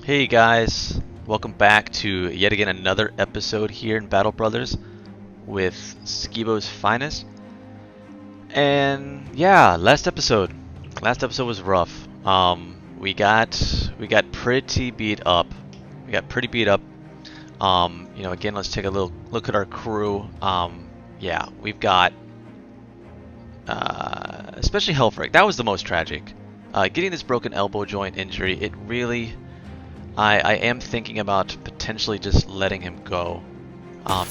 Hey guys, welcome back to yet again another episode here in Battle Brothers with Skeebo's finest. And yeah, last episode was rough. We got pretty beat up. Again, let's take a little look at our crew. Yeah, we've got especially Helfrich. That was the most tragic. Getting this broken elbow joint injury, it really. I am thinking about potentially just letting him go.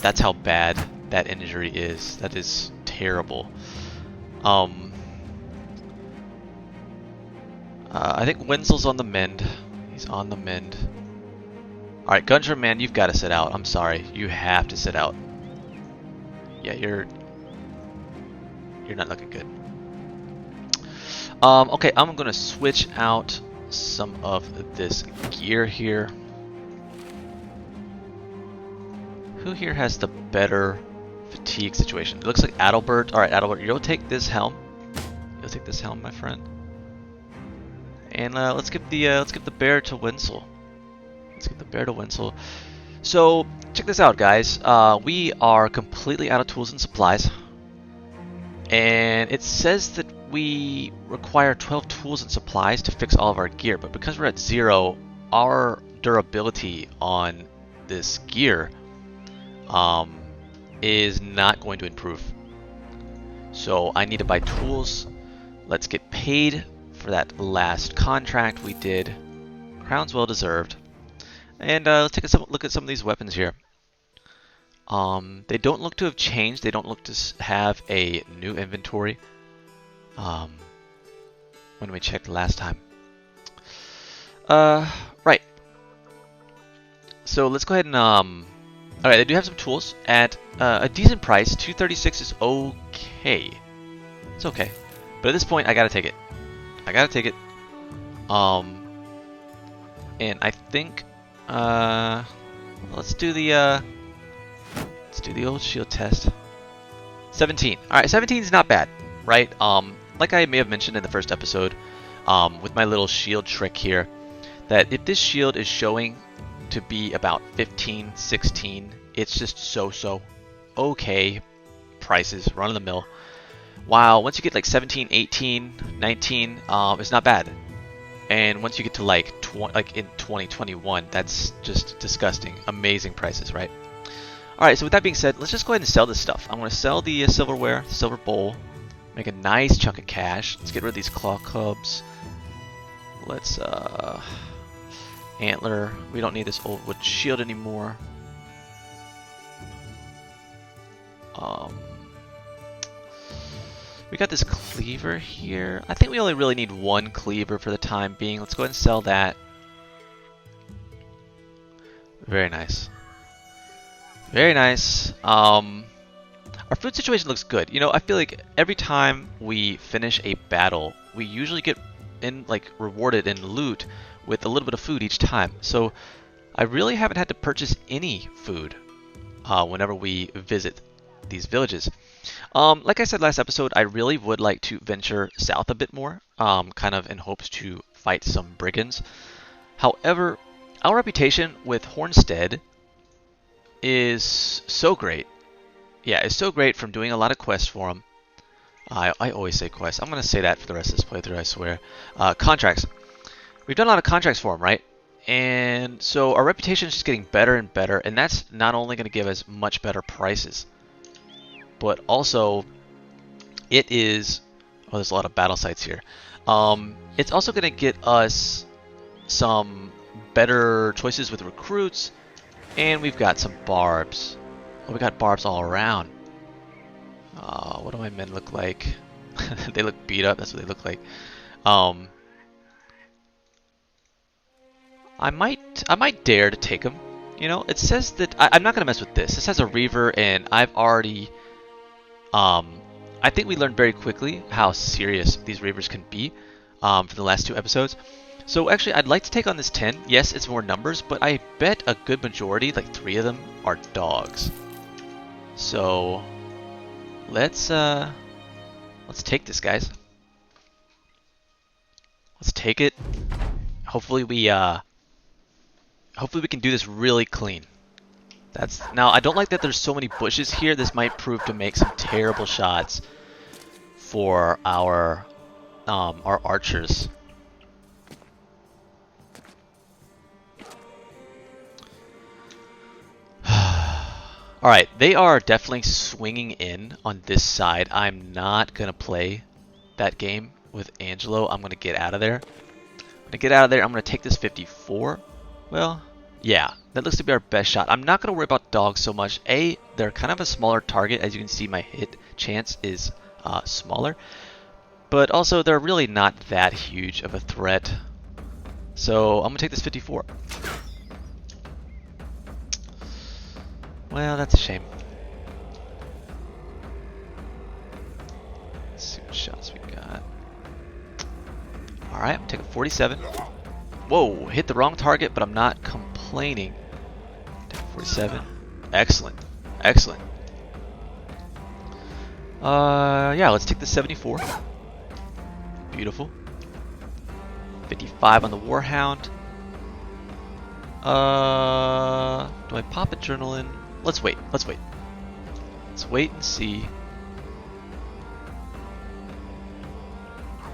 That's how bad that injury is. That is terrible. I think Wenzel's on the mend. He's on the mend. Alright, Gunter, man, you've got to sit out. I'm sorry. You have to sit out. Yeah, you're not looking good. Okay, I'm going to switch out some of this gear here. Who here has the better fatigue situation? It looks like Adalbert. Alright, Adalbert, you'll take this helm. You'll take this helm, my friend. And let's give the bear to Wenzel. Let's give the bear to Wenzel. So check this out, guys. We are completely out of tools and supplies. And it says that we require 12 tools and supplies to fix all of our gear, but because we're at 0, our durability on this gear is not going to improve. So I need to buy tools. Let's get paid for that last contract we did. Crown's well deserved. And let's take a look at some of these weapons here. They don't look to have changed. They don't look to have a new inventory. When we checked last time. Right. So let's go ahead and alright, they do have some tools at a decent price. 236 is okay. It's okay. But at this point I gotta take it. And I think let's do the old shield test. 17. Alright, 17 is not bad, right? Like I may have mentioned in the first episode, with my little shield trick here, that if this shield is showing to be about 15, 16, it's just so okay prices, run of the mill. While once you get like 17, 18, 19, it's not bad. And once you get to like in 2021, that's just disgusting. Amazing prices, right? Alright, so with that being said, let's just go ahead and sell this stuff. I'm going to sell the silverware, silver bowl, make a nice chunk of cash. Let's get rid of these claw cubs. Let's, antler. We don't need this old wood shield anymore. We got this cleaver here. I think we only really need one cleaver for the time being. Let's go ahead and sell that. Very nice. Very nice. Our food situation looks good. You know, I feel like every time we finish a battle, we usually get rewarded in loot with a little bit of food each time. So I really haven't had to purchase any food whenever we visit these villages. Like I said last episode, I really would like to venture south a bit more, kind of in hopes to fight some brigands. However, our reputation with Hornstead is so great. Yeah, it's so great from doing a lot of quests for him. I always say quests. I'm going to say that for the rest of this playthrough, I swear. Contracts. We've done a lot of contracts for him, right? And so our reputation is just getting better and better, and that's not only going to give us much better prices, but also it is... Oh, there's a lot of battle sites here. It's also going to get us some better choices with recruits, and we've got some barbs. Oh, we got barbs all around. What do my men look like? They look beat up. That's what they look like. I might dare to take them. You know, it says that I'm not gonna mess with this. This has a reaver, and I've already. I think we learned very quickly how serious these reavers can be for the last 2 episodes. So actually, I'd like to take on this 10. Yes, it's more numbers, but I bet a good majority, like 3 of them, are dogs. So let's take this, guys. Let's take it. Hopefully we Hopefully we can do this really clean. Now, I don't like that there's so many bushes here. This might prove to make some terrible shots for our archers. Alright, they are definitely swinging in on this side. I'm not going to play that game with Angelo. I'm going to get out of there. I'm going to take this 54. Well, yeah, that looks to be our best shot. I'm not going to worry about dogs so much. They're kind of a smaller target. As you can see, my hit chance is smaller. But also, they're really not that huge of a threat. So, I'm going to take this 54. Well, that's a shame. Let's see what shots we got. Alright, I'm taking 47. Whoa, hit the wrong target, but I'm not complaining. Take 47. Excellent. Excellent. Yeah, let's take the 74. Beautiful. 55 on the Warhound. Do I pop adrenaline? Let's wait. Let's wait. Let's wait and see.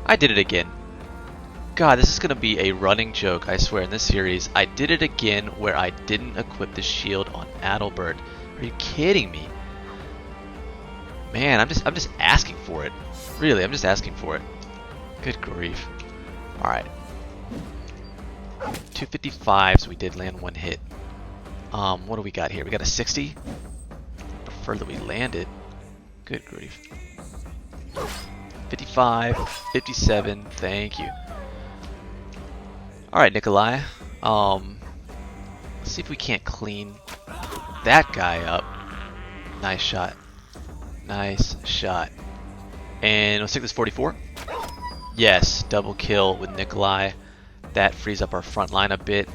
I did it again. God, this is going to be a running joke, I swear, in this series. I did it again where I didn't equip the shield on Adalbert. Are you kidding me? Man, I'm just asking for it. Really, I'm just asking for it. Good grief. Alright. 255, so we did land one hit. What do we got here? We got a 60. Prefer that we landed. Good grief. 55, 57, thank you. Alright, Nikolai. Let's see if we can't clean that guy up. Nice shot. Nice shot. And let's take this 44. Yes, double kill with Nikolai. That frees up our front line a bit.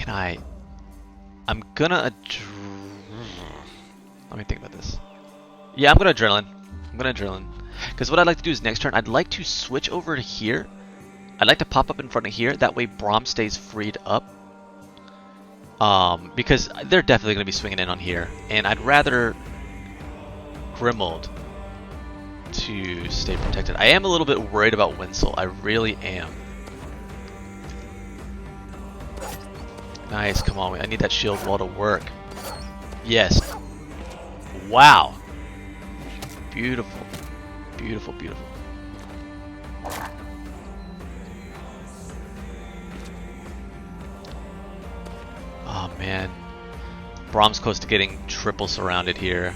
I'm gonna let me think about this. Yeah, I'm gonna adrenaline. Because what I'd like to do is next turn, I'd like to switch over to here. I'd like to pop up in front of here. That way Braum stays freed up. Because they're definitely gonna be swinging in on here. And I'd rather Grimold to stay protected. I am a little bit worried about Winsel. I really am. Nice, come on. I need that shield wall to work. Yes. Wow. Beautiful. Beautiful, beautiful. Oh, man. Braum's close to getting triple surrounded here.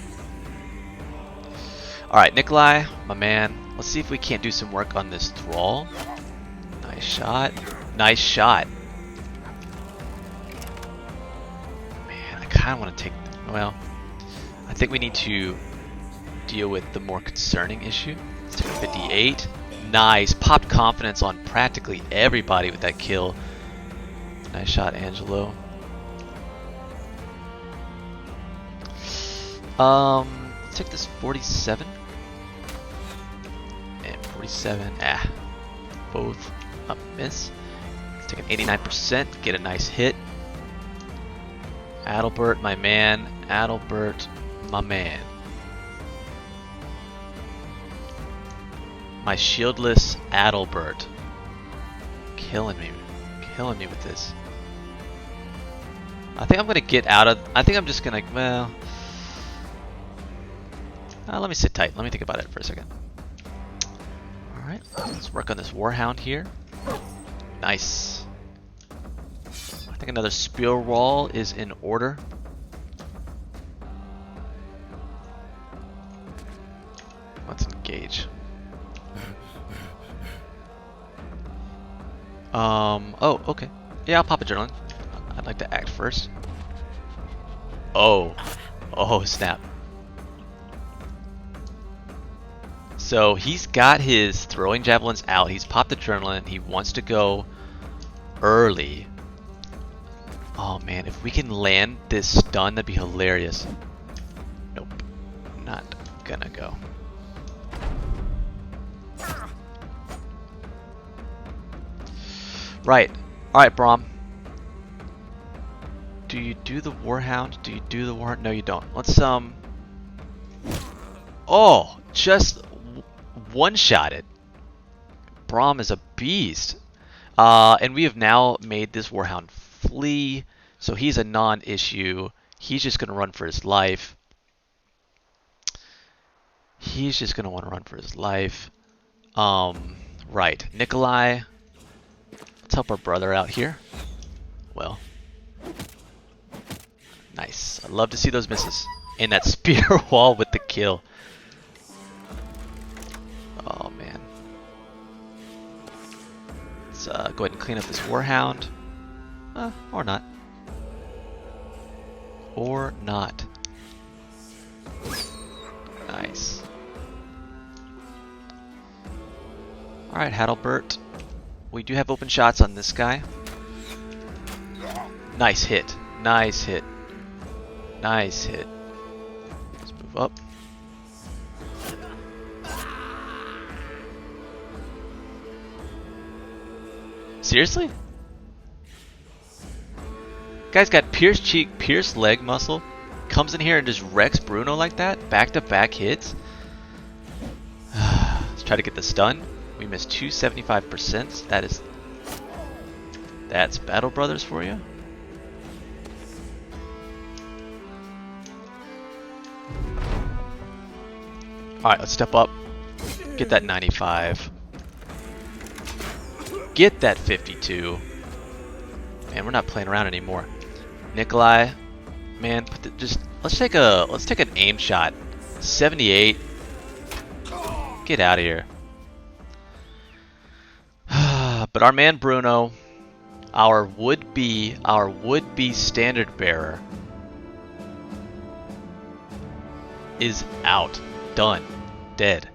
Alright, Nikolai, my man. Let's see if we can't do some work on this Thrall. Nice shot. Nice shot. Man, I kind of want to take... Well, I think we need to deal with the more concerning issue. Let's take a 58. Nice. Popped confidence on practically everybody with that kill. Nice shot, Angelo. Let's take this 47. And 47. Both a miss. Let's take an 89%. Get a nice hit. Adalbert, my man. Adalbert, my man. My shieldless Adalbert. Killing me with this. I think I'm gonna get out of... I think I'm just gonna... Well... let me sit tight. Let me think about it for a second. Alright, let's work on this Warhound here. Nice. I think another spear wall is in order. Let's engage. Oh, okay. Yeah, I'll pop adrenaline. I'd like to act first. Oh. Oh, snap. So he's got his throwing javelins out. He's popped adrenaline. He wants to go early. Oh man, if we can land this stun, that'd be hilarious. Nope. Not gonna go. Right. Alright, Braum. Do you do the Warhound? Do you do the Warhound? No, you don't. Let's, Oh! Just one-shotted. Braum is a beast. And we have now made this Warhound flee, so he's a non-issue. He's just going to run for his life. He's just going to want to run for his life. Right. Nikolai. Let's help our brother out here. Well. Nice. I love to see those misses. And that spear wall with the kill. Oh, man. Let's go ahead and clean up this Warhound. Or not. Or not. Nice. Alright, Hadalbert. We do have open shots on this guy. Nice hit. Nice hit. Nice hit. Let's move up. Seriously? Guy's got pierced cheek, pierced leg muscle. Comes in here and just wrecks Bruno like that. Back-to-back hits. Let's try to get the stun. We missed 275%. That's Battle Brothers for you. Alright, let's step up. Get that 95. Get that 52. Man, we're not playing around anymore. Nikolai, man, let's take an aim shot. 78. Get out of here. But our man Bruno, our would-be standard bearer, is out. Done. Dead.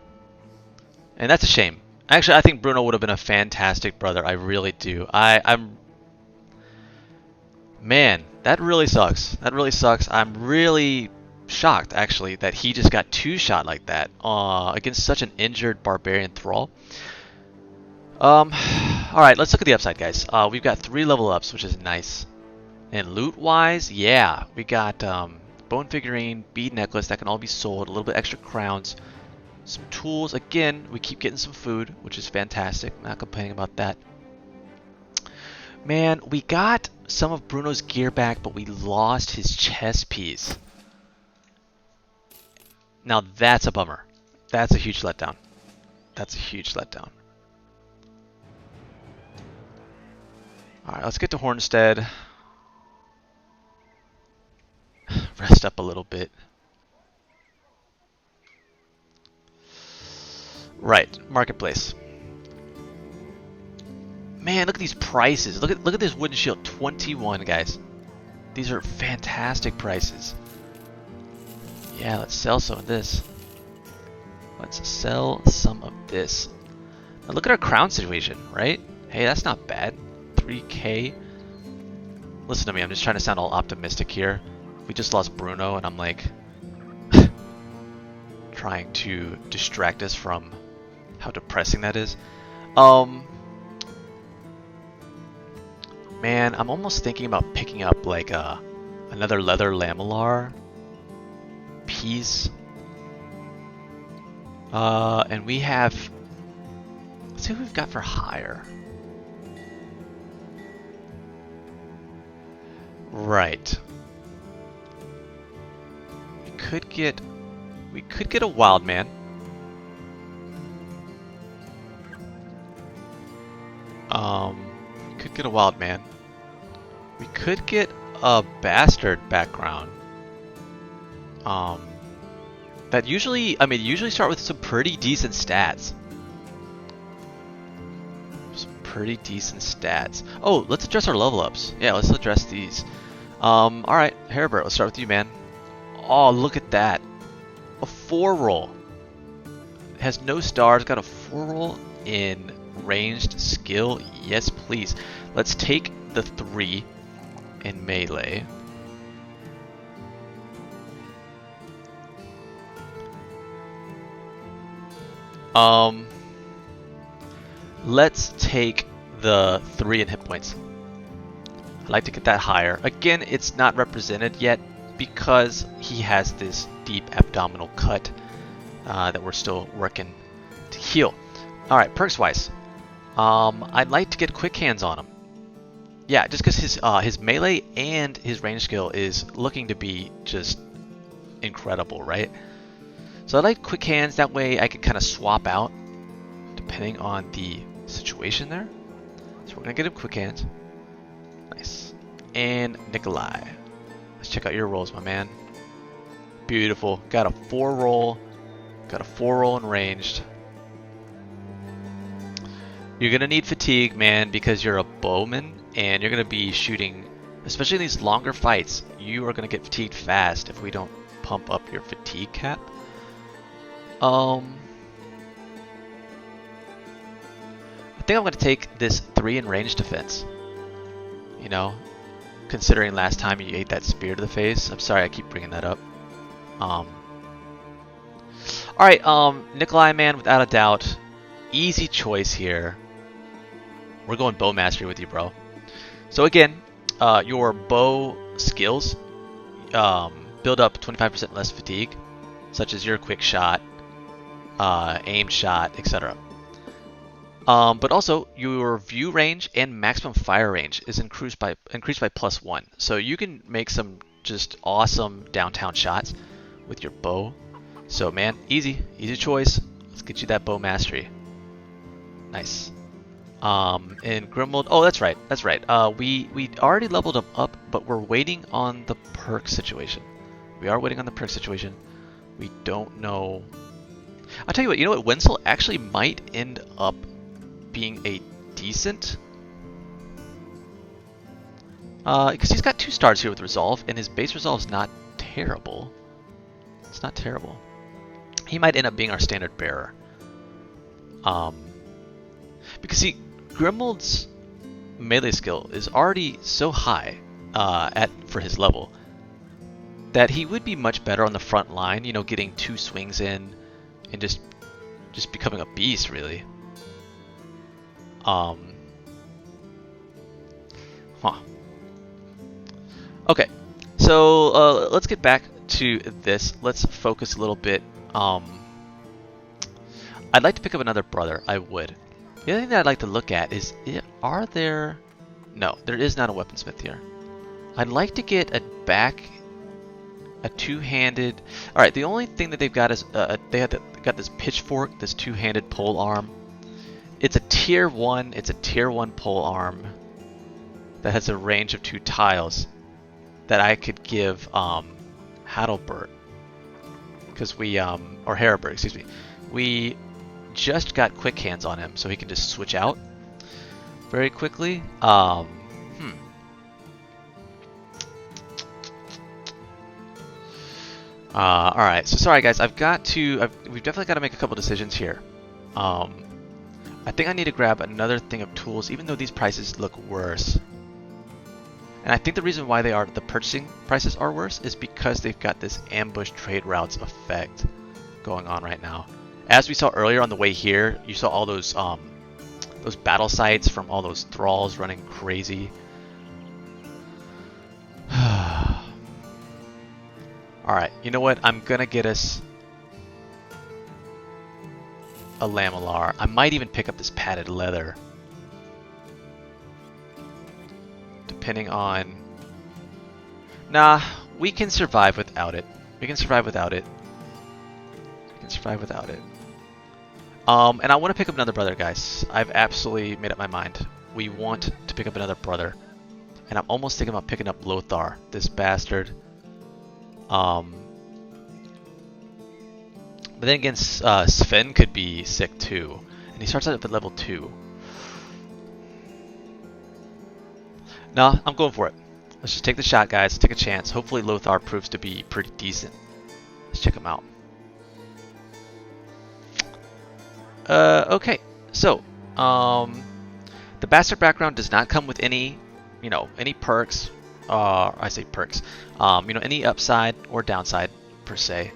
And that's a shame. Actually, I think Bruno would have been a fantastic brother. I really do. Man, that really sucks. That really sucks. I'm really shocked, actually, that he just got two-shot like that against such an injured barbarian thrall. Alright, let's look at the upside, guys. We've got 3 level ups, which is nice. And loot-wise, yeah, we got bone figurine, bead necklace, that can all be sold, a little bit extra crowns, some tools. Again, we keep getting some food, which is fantastic. Not complaining about that. Man, we got some of Bruno's gear back, but we lost his chest piece. Now that's a bummer. That's a huge letdown. That's a huge letdown. Alright, let's get to Hornstead. Rest up a little bit. Right, marketplace. Man, look at these prices. Look at this wooden shield. 21, guys. These are fantastic prices. Yeah, let's sell some of this. Let's sell some of this. Now look at our crown situation, right? Hey, that's not bad. 3K. Listen to me, I'm just trying to sound all optimistic here. We just lost Bruno, and I'm like trying to distract us from how depressing that is. Man, I'm almost thinking about picking up like another leather lamellar piece. And we have, let's see what we've got for hire. Right. We could get a wild man. We could get a wild man. We could get a bastard background. That usually, I mean, usually start with some pretty decent stats. Some pretty decent stats. Oh, let's address our level ups. Yeah, let's address these. Alright, Herbert, let's start with you, man. Oh, look at that. A 4-roll. It has no stars, got a 4-roll in ranged skill. Yes, please. Let's take the 3 in melee. Let's take the 3 in hit points. I'd like to get that higher. Again, it's not represented yet because he has this deep abdominal cut that we're still working to heal. All right, perks wise, I'd like to get quick hands on him. Yeah, just because his melee and his range skill is looking to be just incredible, right? So I like quick hands. That way I can kind of swap out depending on the situation there. So we're gonna get him quick hands. Nice. And Nikolai. Let's check out your rolls, my man. Beautiful. Got a 4 roll. Got a 4 roll in ranged. You're gonna need fatigue, man, because you're a bowman and you're gonna be shooting, especially in these longer fights. You are gonna get fatigued fast if we don't pump up your fatigue cap. I think I'm gonna take this 3 in range defense. You know, considering last time you ate that spear to the face. I'm sorry I keep bringing that up. Alright, Nikolai, man, without a doubt, easy choice here. We're going bow mastery with you, bro. So again, your bow skills build up 25% less fatigue, such as your quick shot, aimed shot, etc. But also, your view range and maximum fire range is increased by +1. So you can make some just awesome downtown shots with your bow. So man, easy choice. Let's get you that bow mastery. Nice. And Grimwald, oh that's right. We already leveled him up, but we're waiting on the perk situation. We are waiting on the perk situation. We don't know. I'll tell you what, Wenzel actually might end up being a decent, because he's got 2 stars here with resolve, and his base resolve is not terrible. It's not terrible. He might end up being our standard bearer. Because see, Grimwald's melee skill is already so high for his level that he would be much better on the front line. Getting 2 swings in and just becoming a beast, really. Okay, so let's get back to this. Let's focus a little bit. I'd like to pick up another brother. I would. The other thing that I'd like to look at is, are there... No, there is not a weaponsmith here. I'd like to get a 2-handed... Alright, the only thing that they've got is, got this pitchfork, this 2-handed pole arm. It's a tier 1 pole arm that has a range of 2 tiles that I could give Hadalbert, because we or Haribert, excuse me. We just got quick hands on him, so he can just switch out very quickly. Alright, so sorry guys, we've definitely got to make a couple decisions here. I think I need to grab another thing of tools, even though these prices look worse. And I think the reason why the purchasing prices are worse is because they've got this ambush trade routes effect going on right now. As we saw earlier on the way here, you saw all those battle sites from all those thralls running crazy. Alright, you know what? I'm gonna get us a Lamellar. I might even pick up this padded leather, depending on... Nah, we can survive without it. And I want to pick up another brother, guys. I've absolutely made up my mind. We want to pick up another brother. And I'm almost thinking about picking up Lothar, this bastard. But then again, Sven could be sick too. And he starts out at level 2. Nah, I'm going for it. Let's just take the shot, guys. Take a chance. Hopefully Lothar proves to be pretty decent. Let's check him out. Okay. So, the bastard background does not come with any, any perks. I say perks. Any upside or downside per se.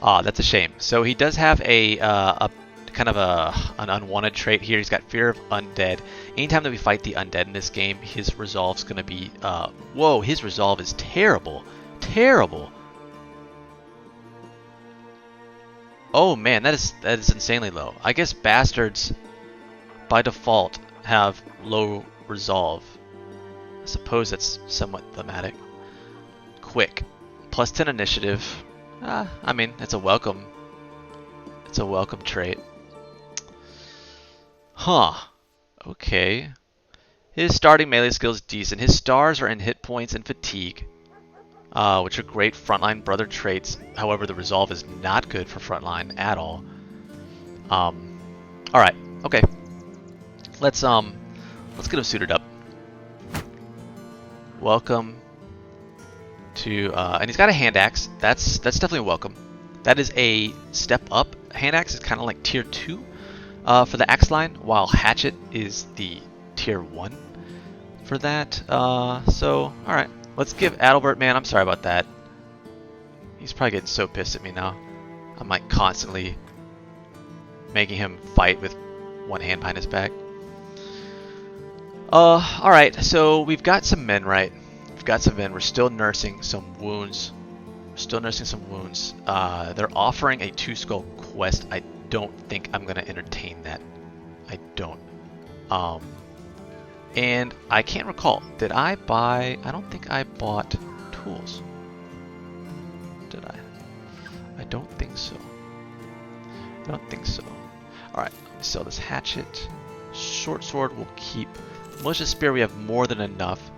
That's a shame. So he does have a kind of an unwanted trait here. He's got Fear of Undead. Anytime that we fight the Undead in this game, his resolve's going to be... whoa, his resolve is terrible. Terrible. Oh man, that is insanely low. I guess bastards, by default, have low resolve. I suppose that's somewhat thematic. Quick. Plus 10 initiative. I mean, it's a welcome trait. Huh. Okay. His starting melee skill is decent. His stars are in hit points and fatigue, which are great frontline brother traits. However, the resolve is not good for frontline at all. All right. Okay. Let's get him suited up. Welcome to and he's got a hand axe. That's definitely welcome. That is a step up. Hand axe is kind of like tier 2 for the axe line, while hatchet is the tier 1 for that. So all right, let's give Adalbert. Man, I'm sorry about that. He's probably getting so pissed at me now. I'm like constantly making him fight with one hand behind his back. All right, so we've got some men, right? We've got some men. We're still nursing some wounds. They're offering a 2-skull quest. I don't think I'm gonna entertain that. I don't. And I can't recall. Did I buy? I don't think I bought tools. Did I? I don't think so. All right, let me sell this hatchet. Short sword we'll keep. Militia spear we have more than enough.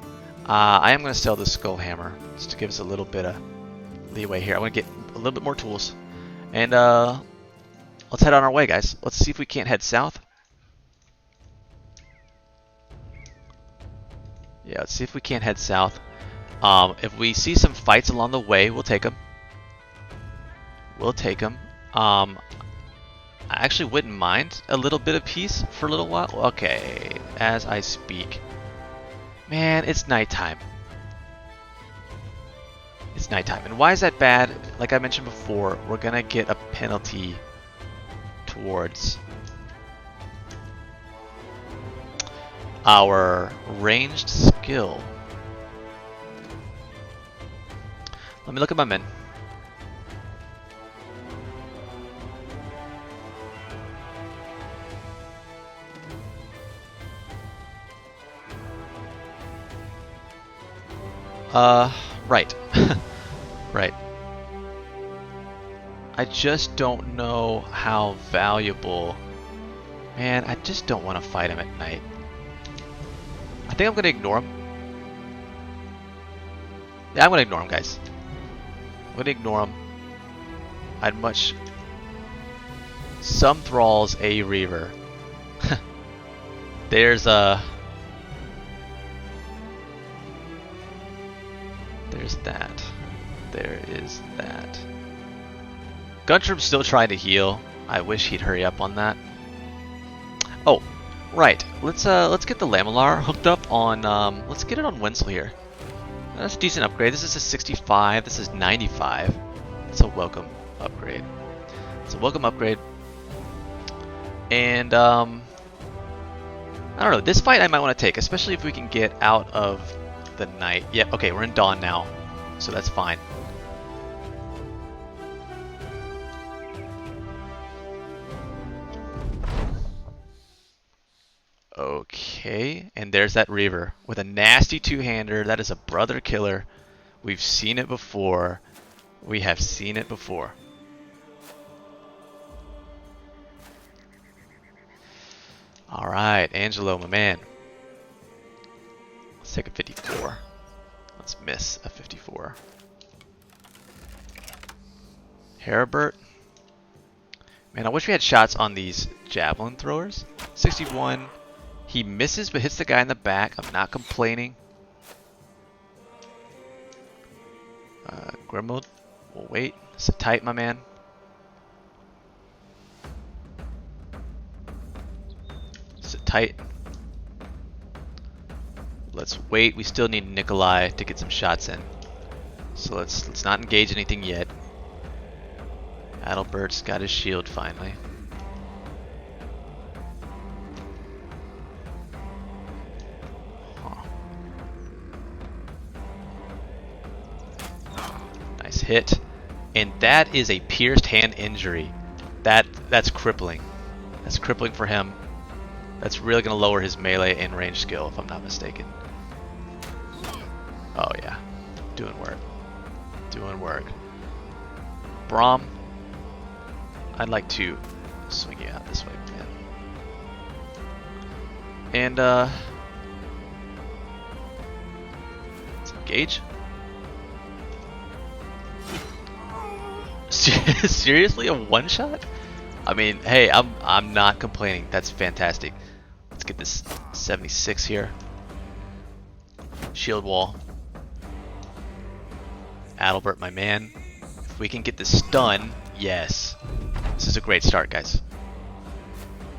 I am going to sell the skull hammer just to give us a little bit of leeway here. I want to get a little bit more tools, and let's head on our way, guys. Let's see if we can't head south. Yeah, let's see if we can't head south. If we see some fights along the way, we'll take them. I actually wouldn't mind a little bit of peace for a little while. Okay, as I speak. Man, it's nighttime. And why is that bad? Like I mentioned before, we're gonna get a penalty towards our ranged skill. Let me look at my men. Right. Right. I just don't know how valuable... Man, I just don't want to fight him at night. I think I'm going to ignore him. Yeah, I'm going to ignore him, guys. I'm going to ignore him. I'd much... Some thralls a reaver. There's a... There's that. There is that. Guntram's still trying to heal. I wish he'd hurry up on that. Oh, right. Let's get the Lamellar hooked up on. Let's get it on Wenzel here. That's a decent upgrade. This is a 65. This is 95. It's a welcome upgrade. And I don't know. This fight I might want to take, especially if we can get out of the night. Yeah, okay, we're in dawn now, so that's fine. Okay, and there's that Reaver with a nasty two-hander. That is a brother killer. We've seen it before. We have seen it before. All right, Angelo, my man. Let's take a 54. Let's miss a 54. Heribert. Man, I wish we had shots on these javelin throwers. 61. He misses but hits the guy in the back. I'm not complaining. Grimald. We'll wait. Sit tight, my man. Sit tight. Let's wait. We still need Nikolai to get some shots in. So let's not engage anything yet. Adalbert's got his shield finally. hit, and that is a pierced hand injury. That's crippling. That's crippling for him. That's really going to lower his melee and range skill, if I'm not mistaken. Oh yeah, doing work. Doing work. Braum, I'd like to swing you out this way, man. And let's engage. Seriously, a one shot? I mean, hey, I'm not complaining. That's fantastic. Let's get this 76 here. Shield wall. Adalbert, my man. If we can get this stun, yes. This is a great start, guys.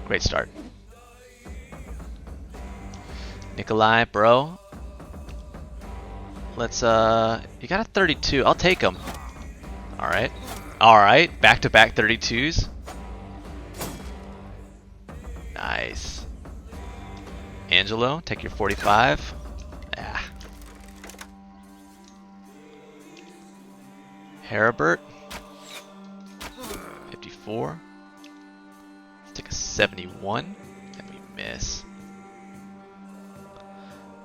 Great start. Nikolai, bro. Let's you got a 32. I'll take him. Alright. Alright, back-to-back 32s. Nice. Angelo, take your 45. Ah. Heribert. 54. Let's take a 71. And we miss.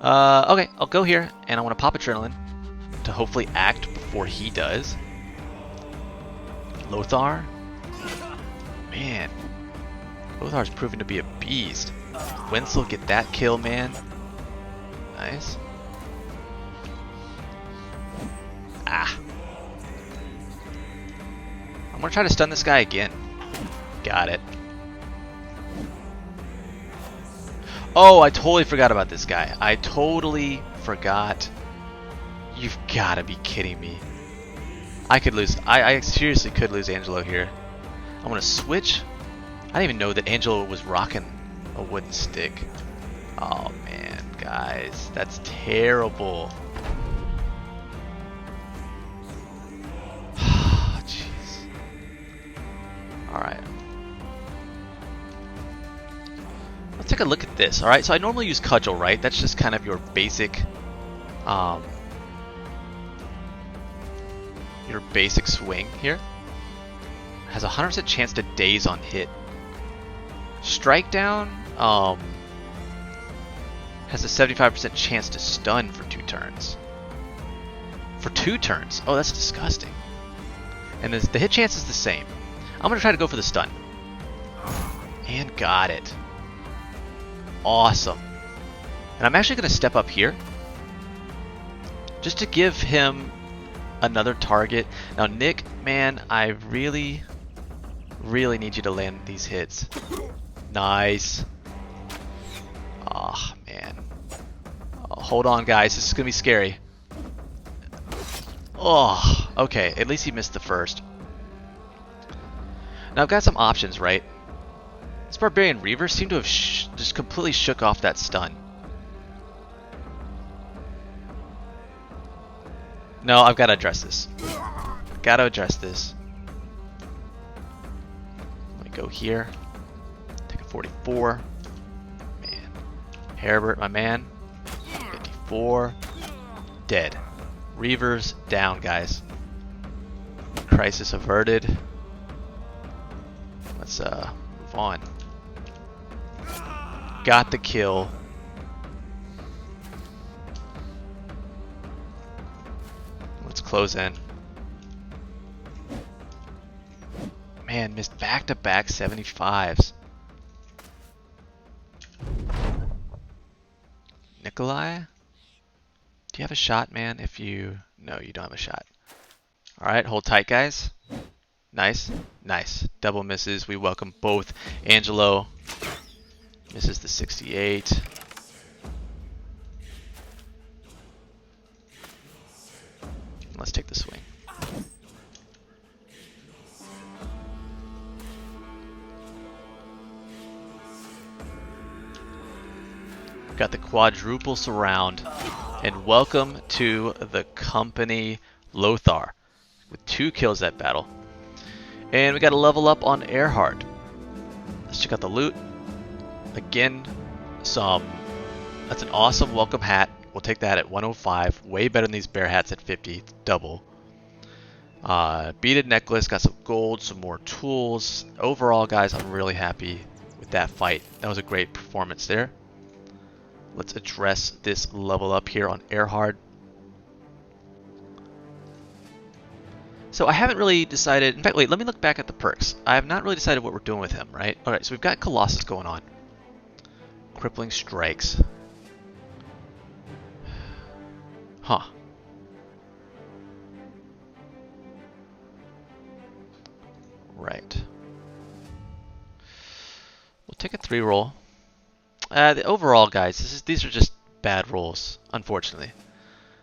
Okay, I'll go here, and I want to pop Adrenaline to hopefully act before he does. Lothar. Man. Lothar's proven to be a beast. Wenzel, get that kill, man. Nice. Ah. I'm gonna try to stun this guy again. Got it. Oh, I totally forgot about this guy. I totally forgot. You've gotta be kidding me. I could lose. I seriously could lose Angelo here. I'm gonna switch. I didn't even know that Angelo was rocking a wooden stick. Oh man, guys, that's terrible. Jeez. Alright. Let's take a look at this. Alright, so I normally use Cudgel, right? That's just kind of your basic swing here. Has a 100% chance to daze on hit. Strike down has a 75% chance to stun for 2 turns. For 2 turns? Oh, that's disgusting. And the hit chance is the same. I'm going to try to go for the stun. And got it. Awesome. And I'm actually going to step up here. Just to give him another target. Now, Nick, man, I really need you to land these hits. Nice. Oh, man. Oh, hold on, guys. This is going to be scary. Oh, okay. At least he missed the first. Now, I've got some options, right? This Barbarian Reaver seemed to have just completely shook off that stun. No, I've got to address this. Got to address this. Let me go here. Take a 44. Man. Heribert, my man. 54. Dead. Reavers down, guys. Crisis averted. Let's move on. Got the kill. Let's close in. Man, missed back-to-back 75s. Nikolai? Do you have a shot, man? No, you don't have a shot. Alright, hold tight, guys. Nice. Nice. Double misses. We welcome both. Angelo misses the 68. Let's take the swing. Got the quadruple surround. And welcome to the company, Lothar, with 2 kills that battle. And we got to level up on Earhart. Let's check out the loot. Again, that's an awesome welcome hat. We'll take that at 105. Way better than these bear hats at 50. It's double. Beaded necklace, got some gold, some more tools. Overall, guys, I'm really happy with that fight. That was a great performance there. Let's address this level up here on Earhard. So I haven't really decided. In fact, wait, let me look back at the perks. I have not really decided what we're doing with him, right? Alright, so we've got Colossus going on. Crippling strikes. Huh. Right. We'll take a 3 roll. The overall, guys, these are just bad rolls, unfortunately.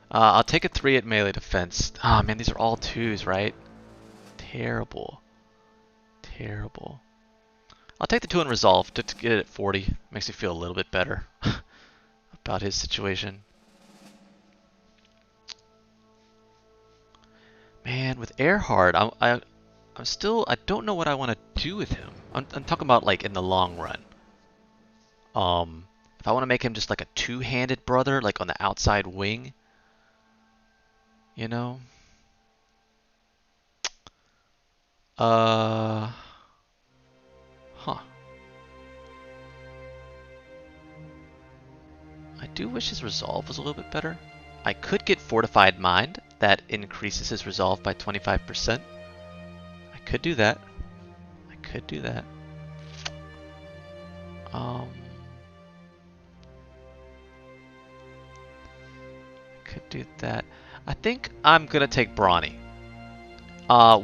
I'll take a 3 at melee defense. Ah, man, these are all 2s, right? Terrible. Terrible. I'll take the 2 in resolve to get it at 40. Makes me feel a little bit better about his situation. Man, with Earhard, I'm still, I don't know what I want to do with him. I'm talking about like in the long run. If I want to make him just like a 2-handed brother, like on the outside wing, you know? Huh. I do wish his resolve was a little bit better. I could get Fortified Mind. That increases his resolve by 25%. I could do that. I could do that. Could do that. I think I'm gonna take Brawny.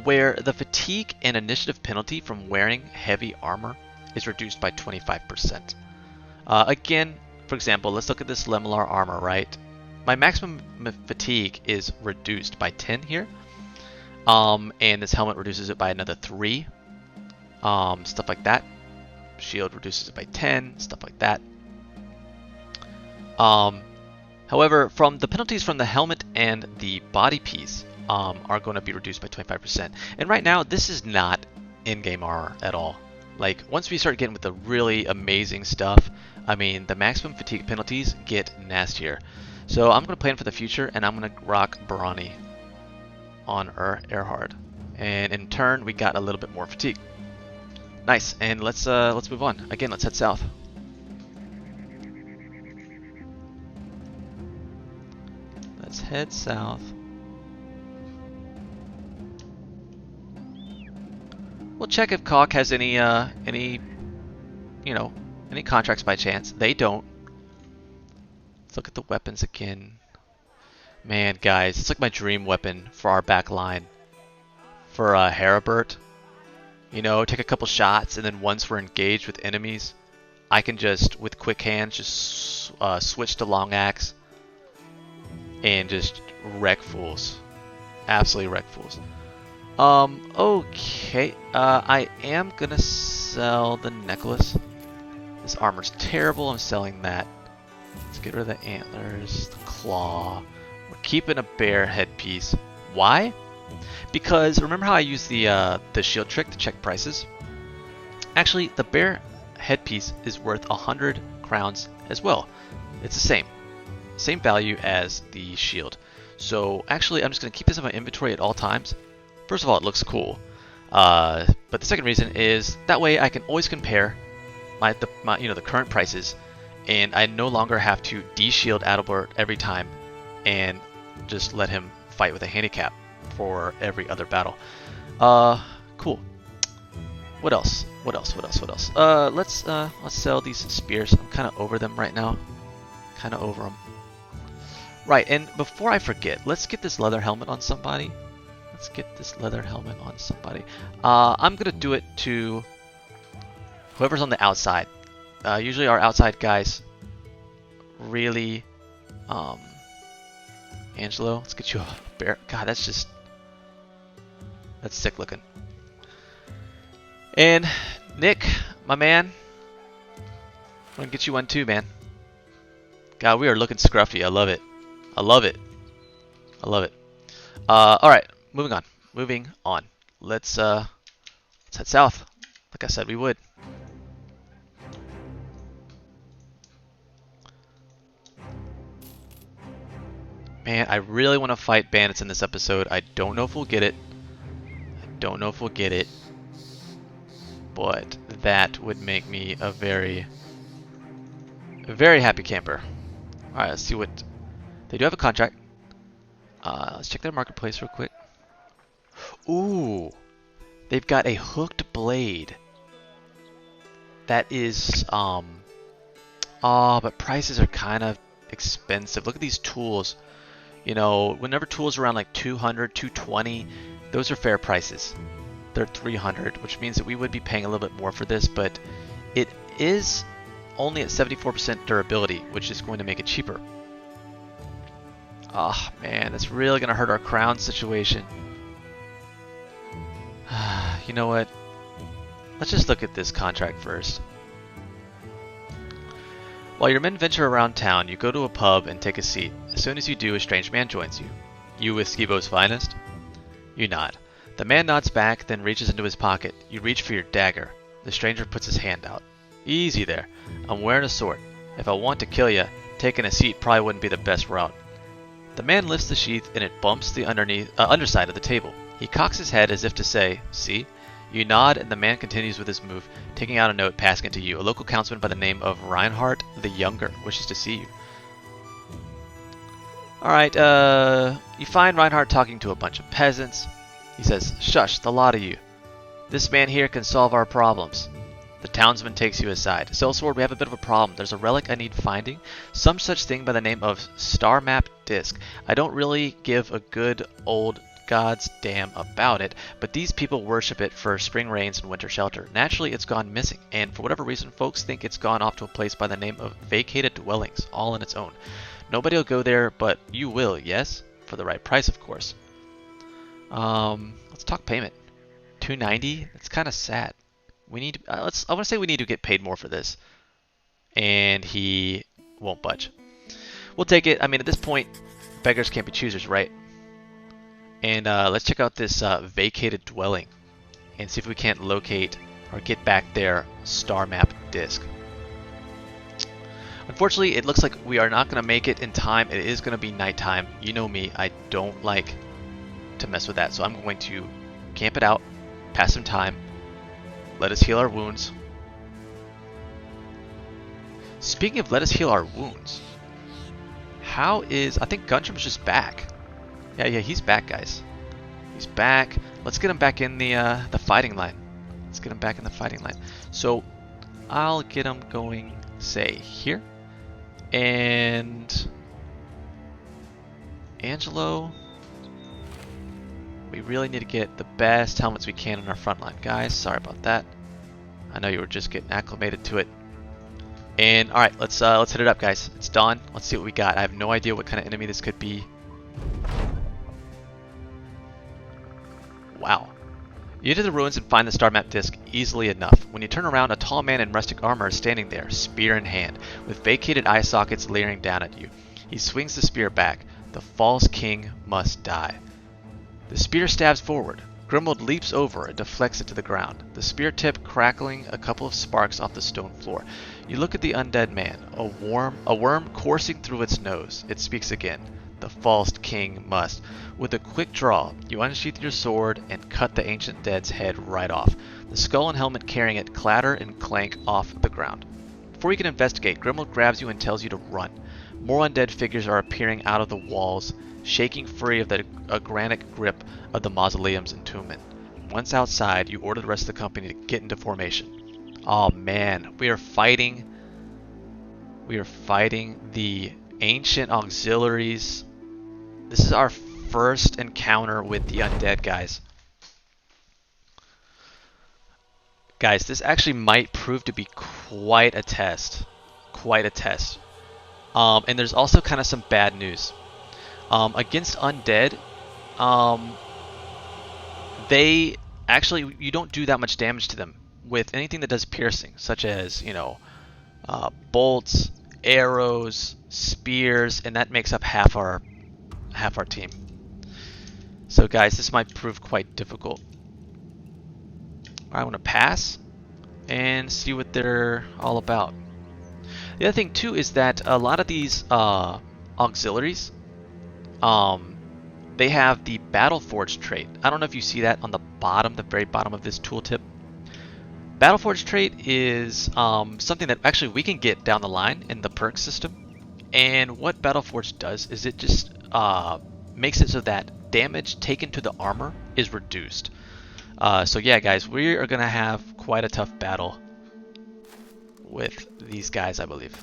Where the fatigue and initiative penalty from wearing heavy armor is reduced by 25%. Again, for example, let's look at this Lemelar armor, right? My maximum fatigue is reduced by 10 here. And this helmet reduces it by another 3. Stuff like that. Shield reduces it by 10, stuff like that. However, from the penalties from the helmet and the body piece are going to be reduced by 25%. And right now, this is not in-game armor at all. Like, once we start getting with the really amazing stuff, I mean, the maximum fatigue penalties get nastier. So I'm going to plan for the future, and I'm going to rock Brawny on Earhard. And in turn, we got a little bit more fatigue. Nice, and let's move on. Again, let's head south. Let's head south. We'll check if Caulk has any contracts by chance. They don't. Let's look at the weapons again. Man, guys, it's like my dream weapon for our back line. For Heribert. You know, take a couple shots, and then once we're engaged with enemies, I can just, with quick hands, just switch to long axe and just wreck fools. Absolutely wreck fools. Okay. I am gonna sell the necklace. This armor's terrible. I'm selling that. Let's get rid of the antlers, the claw. We're keeping a bear headpiece. Why? Because remember how I used the shield trick to check prices? Actually, the bear headpiece is worth 100 crowns as well. It's the same value as the shield. So actually, I'm just going to keep this in my inventory at all times. First of all, it looks cool. But the second reason is that way I can always compare the current prices, and I no longer have to de-shield Adalbert every time and just let him fight with a handicap for every other battle. Cool. What else? Let's sell these spears. I'm kind of over them right now. Kind of over them. Right, and before I forget, let's get this leather helmet on somebody. I'm gonna do it to whoever's on the outside. Usually our outside guys really, Angelo, let's get you a bear. God, that's sick looking. And Nick, my man, I'm gonna get you one too, man. God, we are looking scruffy. I love it. All right, moving on. Let's head south, like I said we would. Man, I really want to fight bandits in this episode. I don't know if we'll get it. don't know if we'll get it, but that would make me a very happy camper. Alright, let's see what... They do have a contract. Let's check their marketplace real quick. Ooh! They've got a hooked blade. That is, oh, but prices are kind of expensive. Look at these tools. You know, whenever tools are around like 200, 220, those are fair prices. They're 300, which means that we would be paying a little bit more for this, but it is only at 74% durability, which is going to make it cheaper. Oh man, that's really going to hurt our crown situation. You know what? Let's just look at this contract first. While your men venture around town, you go to a pub and take a seat. As soon as you do, a strange man joins you. You with Skeebo's finest? You nod. The man nods back, then reaches into his pocket. You reach for your dagger. The stranger puts his hand out. Easy there. I'm wearing a sword. If I want to kill you, taking a seat probably wouldn't be the best route. The man lifts the sheath and it bumps the underside of the table. He cocks his head as if to say, see? You nod and the man continues with his move, taking out a note, passing it to you. A local councilman by the name of Reinhardt the Younger wishes to see you. Alright, you find Reinhardt talking to a bunch of peasants. He says, shush, the lot of you. This man here can solve our problems. The townsman takes you aside. Sellsword, we have a bit of a problem. There's a relic I need finding. Some such thing by the name of Star Map Disc. I don't really give a good old God's damn about it, but these people worship it for spring rains and winter shelter. Naturally, it's gone missing, and for whatever reason, folks think it's gone off to a place by the name of Vacated Dwellings, all on its own. Nobody will go there, but you will, yes? For the right price, of course. Let's talk payment. $290? That's kind of sad. We need I want to say we need to get paid more for this. And he won't budge. We'll take it. I mean, at this point, beggars can't be choosers, right? And let's check out this vacated dwelling and see if we can't locate or get back their star map disc. Unfortunately, it looks like we are not going to make it in time. It is going to be nighttime. You know me, I don't like to mess with that. So I'm going to camp it out, pass some time, let us heal our wounds. Speaking of let us heal our wounds, how is... I think Guntram's just back. Yeah, he's back, guys. He's back. Let's get him back in the fighting line. Let's get him back in the fighting line. So I'll get him going, say, here. And Angelo, we really need to get the best helmets we can in our front line, guys. Sorry about that. I know you were just getting acclimated to it. And all right, let's hit it up, guys. It's dawn. Let's see what we got. I have no idea what kind of enemy this could be. Wow. You enter the ruins and find the star map disc easily enough. When you turn around, a tall man in rustic armor is standing there, spear in hand, with vacated eye sockets leering down at you. He swings the spear back. The false king must die. The spear stabs forward. Grimwald leaps over and deflects it to the ground, the spear tip crackling a couple of sparks off the stone floor. You look at the undead man, a worm coursing through its nose. It speaks again. The false king must. With a quick draw, you unsheath your sword and cut the ancient dead's head right off. The skull and helmet carrying it clatter and clank off the ground. Before you can investigate, Grimwald grabs you and tells you to run. More undead figures are appearing out of the walls, shaking free of the granite grip of the mausoleum's entombment. Once outside, you order the rest of the company to get into formation. Oh man, we are fighting the ancient auxiliaries. This is our first encounter with the undead, guys. Guys, this actually might prove to be quite a test. Quite a test. And there's also kind of some bad news. Against undead, they actually, you don't do that much damage to them with anything that does piercing, such as, you know, bolts, arrows, spears, and that makes up half our team. So guys, this might prove quite difficult. I want to pass and see what they're all about. The other thing too is that a lot of these auxiliaries, they have the Battle Forge trait. I don't know if you see that on the bottom, the very bottom of this tooltip. Battleforge trait is something that actually we can get down the line in the perk system. And what Battleforge does is it just makes it so that damage taken to the armor is reduced. So yeah, guys, we are going to have quite a tough battle with these guys, I believe.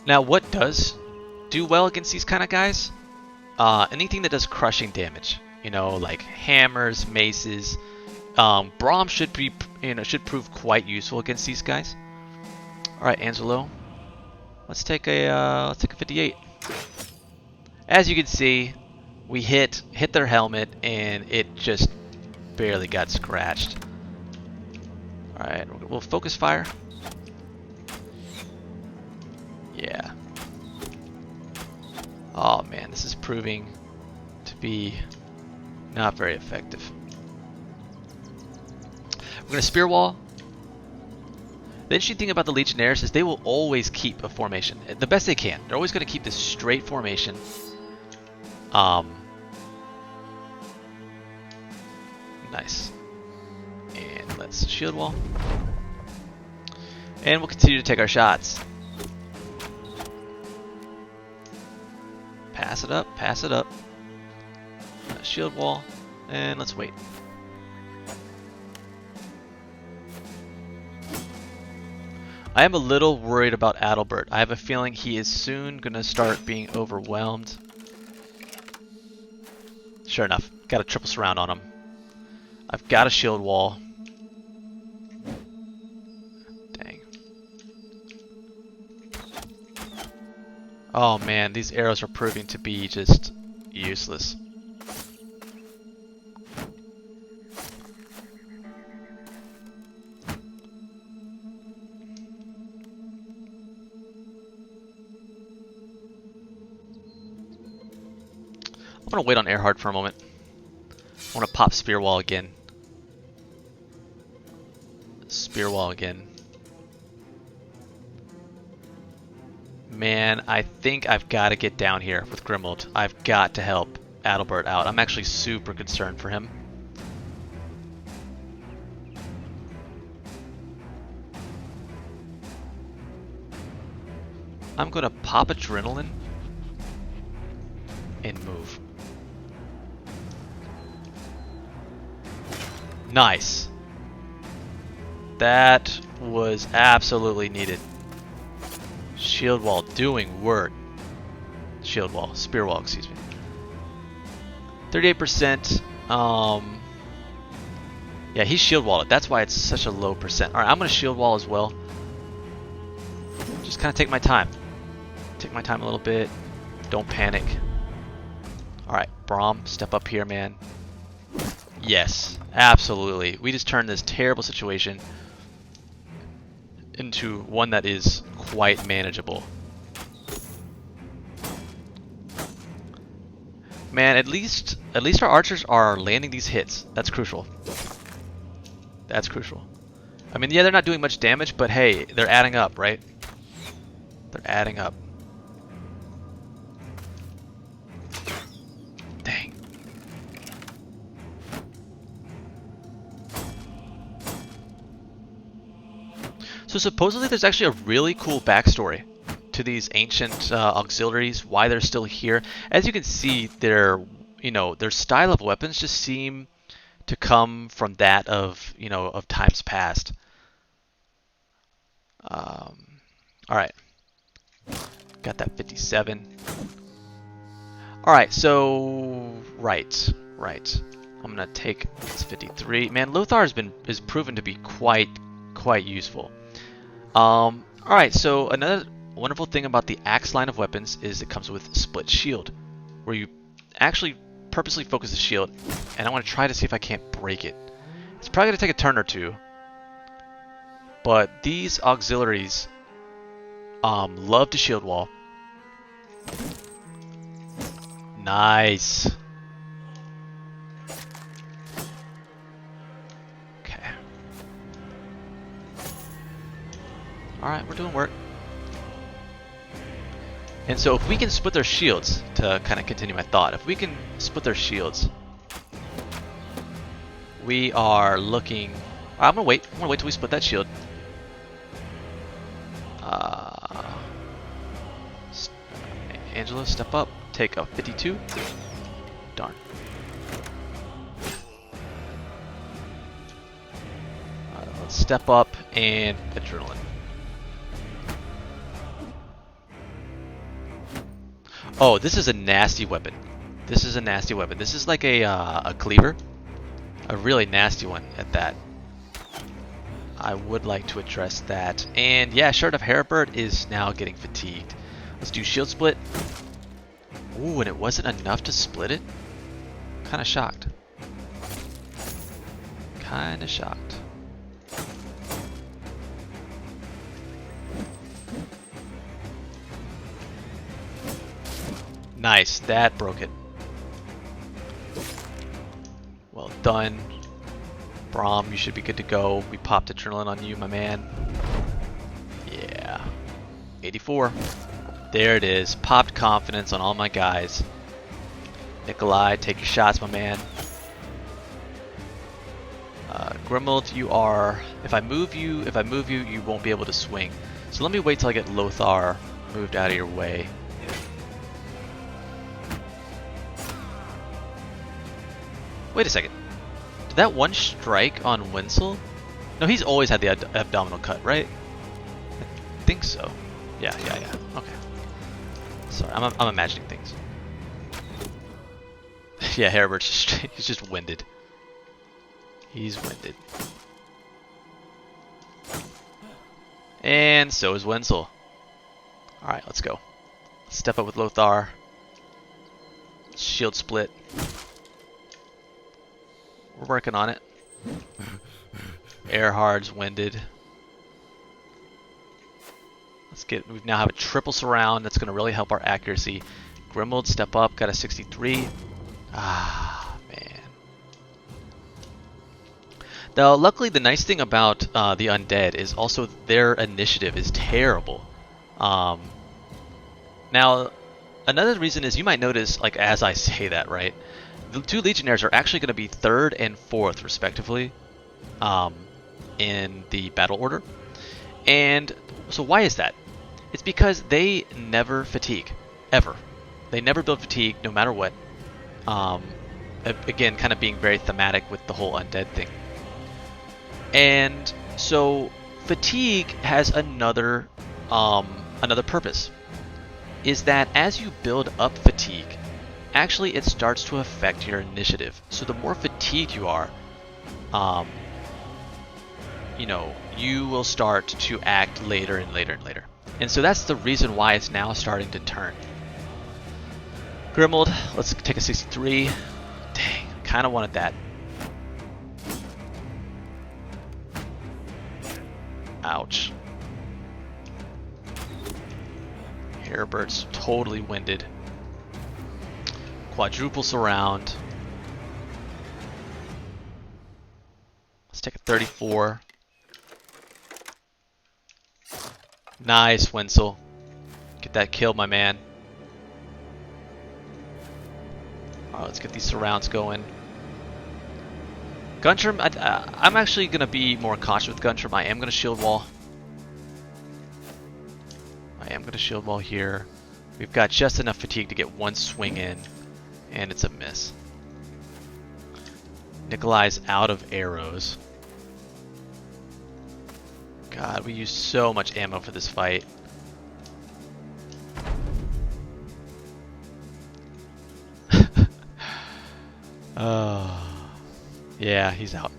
Now, what does do well against these kind of guys? Anything that does crushing damage. You know, like hammers, maces. Braum should be, should prove quite useful against these guys. All right, Angelo, let's take a 58. As you can see, we hit their helmet and it just barely got scratched. All right, we'll focus fire. Yeah. Oh man, this is proving to be not very effective. We're going to spear wall. The interesting thing about the Legionnaires is they will always keep a formation. The best they can. They're always going to keep this straight formation. Nice. And let's shield wall. And we'll continue to take our shots. Pass it up, pass it up. Shield wall, and let's wait. I am a little worried about Adalbert. I have a feeling he is soon going to start being overwhelmed. Sure enough, got a triple surround on him. I've got a shield wall. Dang. Oh man, these arrows are proving to be just useless. I'm going to wait on Earhart for a moment. I want to pop Spear Wall again. Spear Wall again. Man, I think I've got to get down here with Grimold. I've got to help Adalbert out. I'm actually super concerned for him. I'm going to pop Adrenaline and move. Nice. That was absolutely needed. Shield wall doing work. Shield wall, spear wall, excuse me. 38%. Yeah, he's shield walled. That's why it's such a low percent. All right, I'm gonna shield wall as well. Just kind of take my time. Take my time a little bit. Don't panic. All right, Braum, step up here, man. Yes, absolutely. We just turned this terrible situation into one that is quite manageable. Man, at least our archers are landing these hits. That's crucial. That's crucial. I mean, yeah, they're not doing much damage, but hey, they're adding up, right? They're adding up. Dang. So supposedly there's actually a really cool backstory to these ancient auxiliaries, why they're still here. As you can see, their style of weapons just seem to come from that of, of times past. All right. Got that 57. All right, so right. I'm gonna take this 53. Man, Lothar is proven to be quite useful. All right, so another wonderful thing about the axe line of weapons is it comes with split shield, where you actually purposely focus the shield, and I want to try to see if I can't break it. It's probably gonna take a turn or two, but these auxiliaries love to shield wall. Nice. Okay. Alright, we're doing work. And so if we can split their shields, to kind of continue my thought, if we can split their shields, we are looking... I'm gonna wait till we split that shield. Angela, step up, take a 52. Darn. Let's step up and adrenaline. Oh, this is a nasty weapon. This is a nasty weapon. This is like a cleaver. A really nasty one at that. I would like to address that. And yeah, Shard of Heribert is now getting fatigued. Let's do shield split. Ooh, and it wasn't enough to split it? Kinda shocked. Kinda shocked. Nice, that broke it. Well done. Braum, you should be good to go. We popped adrenaline on you, my man. Yeah. 84. There it is. Popped confidence on all my guys. Nikolai, take your shots, my man. Grimald, you are... If I move you, you won't be able to swing. So let me wait till I get Lothar moved out of your way. Wait a second. Did that one strike on Wenzel? No, he's always had the abdominal cut, right? I think so. Yeah. Okay. Sorry, I'm imagining things. Yeah, Heribert's he's just winded. He's winded. And so is Wenzel. Alright, let's go. Let's step up with Lothar. Shield split. We're working on it. Erhard's winded. We now have a triple surround that's going to really help our accuracy. Grimald, step up, got a 63. Ah, man. Now, luckily, the nice thing about the Undead is also their initiative is terrible. Now, another reason is you might notice, like as I say that, right? The two Legionnaires are actually going to be 3rd and 4th, respectively, in the battle order. And so why is that? It's because they never fatigue, ever. They never build fatigue, no matter what. Again, kind of being very thematic with the whole Undead thing. And so fatigue has another purpose. Is that as you build up fatigue, actually it starts to affect your initiative. So the more fatigued you are, you will start to act later and later and later. And so that's the reason why it's now starting to turn. Grimald, let's take a 63. Dang, kind of wanted that. Ouch. Heribert's totally winded. Quadruple surround. Let's take a 34. Nice, Wenzel. Get that kill, my man. Alright, let's get these surrounds going. Guntram, I'm actually going to be more cautious with Guntram. I am going to shield wall. Here. We've got just enough fatigue to get one swing in, and it's a miss. Nikolai's out of arrows. God, we use so much ammo for this fight. Oh, yeah, he's out.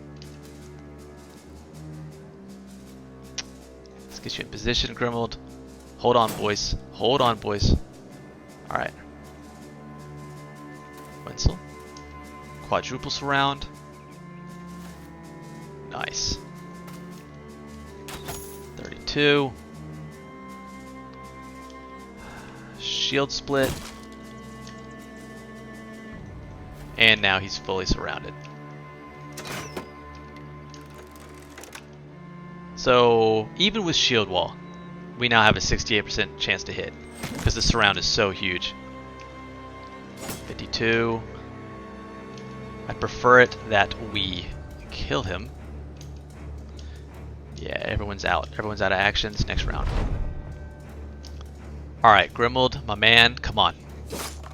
Let's get you in position, Grimald. Hold on, boys. Hold on, boys. Alright. Wenzel. Quadruple surround. Nice. 32. Shield split. And now he's fully surrounded. So, even with shield wall, we now have a 68% chance to hit because the surround is so huge. 52. I prefer it that we kill him. Yeah, everyone's out. Everyone's out of actions. Next round. Alright, Grimald, my man, come on.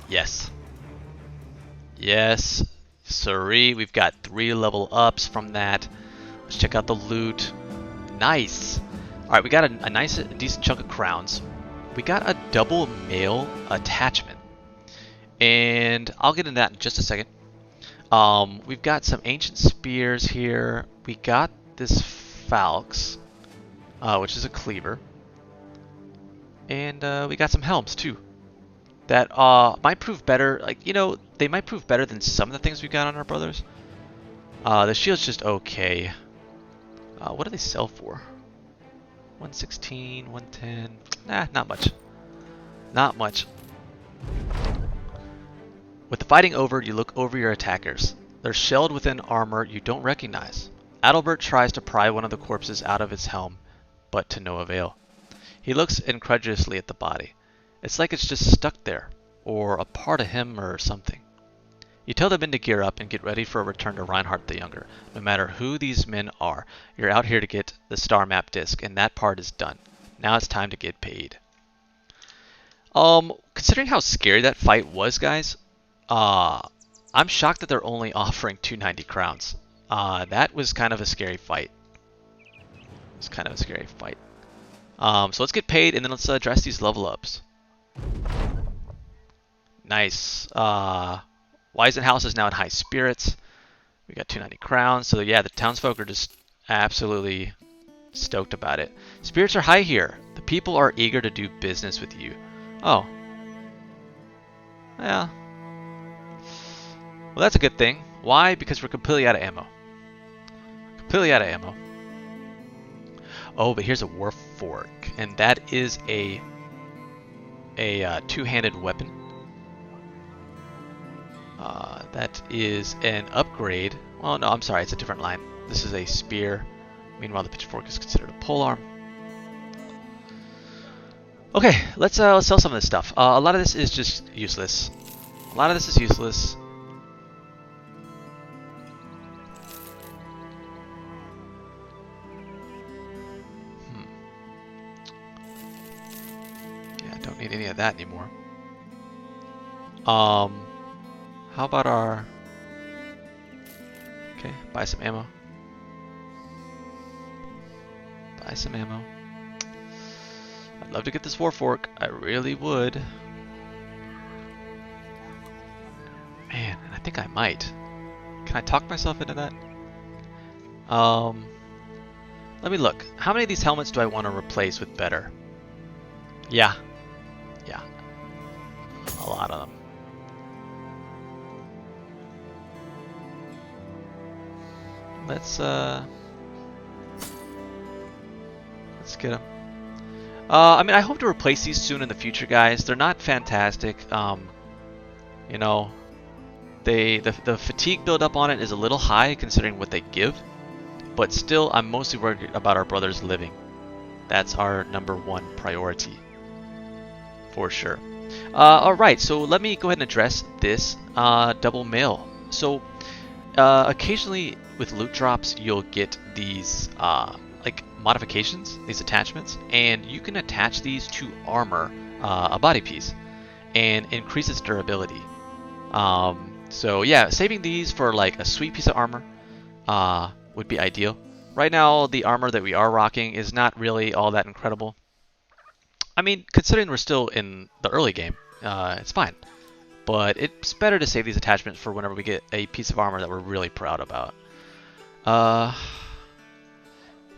Yes. Yes. Siree, we've got 3 level ups from that. Let's check out the loot. Nice. Alright, we got a nice, decent chunk of crowns. We got a double mail attachment. And I'll get into that in just a second. We've got some ancient spears here. We got this falx, which is a cleaver. And we got some helms too. That might prove better. Like, you know, they might prove better than some of the things we got on our brothers. The shield's just okay. What do they sell for? 116, 110. Nah, not much. Not much. With the fighting over, you look over your attackers. They're shelled within armor you don't recognize. Adalbert tries to pry one of the corpses out of its helm, but to no avail. He looks incredulously at the body. It's like it's just stuck there, or a part of him or something. You tell the men to gear up and get ready for a return to Reinhardt the Younger. No matter who these men are, you're out here to get the star map disc, and that part is done. Now it's time to get paid. Considering how scary that fight was, guys, I'm shocked that they're only offering 290 crowns. That was kind of a scary fight. It's kind of a scary fight. So let's get paid, and then let's address these level ups. Nice. Weisenhouse is now in high spirits. We got 290 crowns. So yeah, the townsfolk are just absolutely stoked about it. Spirits are high here. The people are eager to do business with you. Oh. Yeah. Well, that's a good thing. Why? Because we're completely out of ammo. Completely out of ammo. Oh, but here's a war fork, and that is a two-handed weapon. That is an upgrade. Well, no, I'm sorry, it's a different line. This is a spear. Meanwhile, the pitchfork is considered a polearm. Okay, let's sell some of this stuff. A lot of this is just useless. A lot of this is useless. Yeah, don't need any of that anymore. How about our... Okay, buy some ammo. Buy some ammo. I'd love to get this war fork. I really would. Man, and I think I might. Can I talk myself into that? Let me look. How many of these helmets do I want to replace with better? Yeah. Yeah. A lot of them. Let's get them. I mean, I hope to replace these soon in the future, guys. They're not fantastic. You know, the fatigue buildup on it is a little high considering what they give, but still, I'm mostly worried about our brothers living. That's our #1 priority, for sure. All right, so let me go ahead and address this double mail. So, occasionally with loot drops, you'll get these like modifications, these attachments, and you can attach these to armor, a body piece, and increase its durability. So yeah, saving these for like a sweet piece of armor would be ideal. Right now, the armor that we are rocking is not really all that incredible. I mean, considering we're still in the early game, it's fine. But it's better to save these attachments for whenever we get a piece of armor that we're really proud about.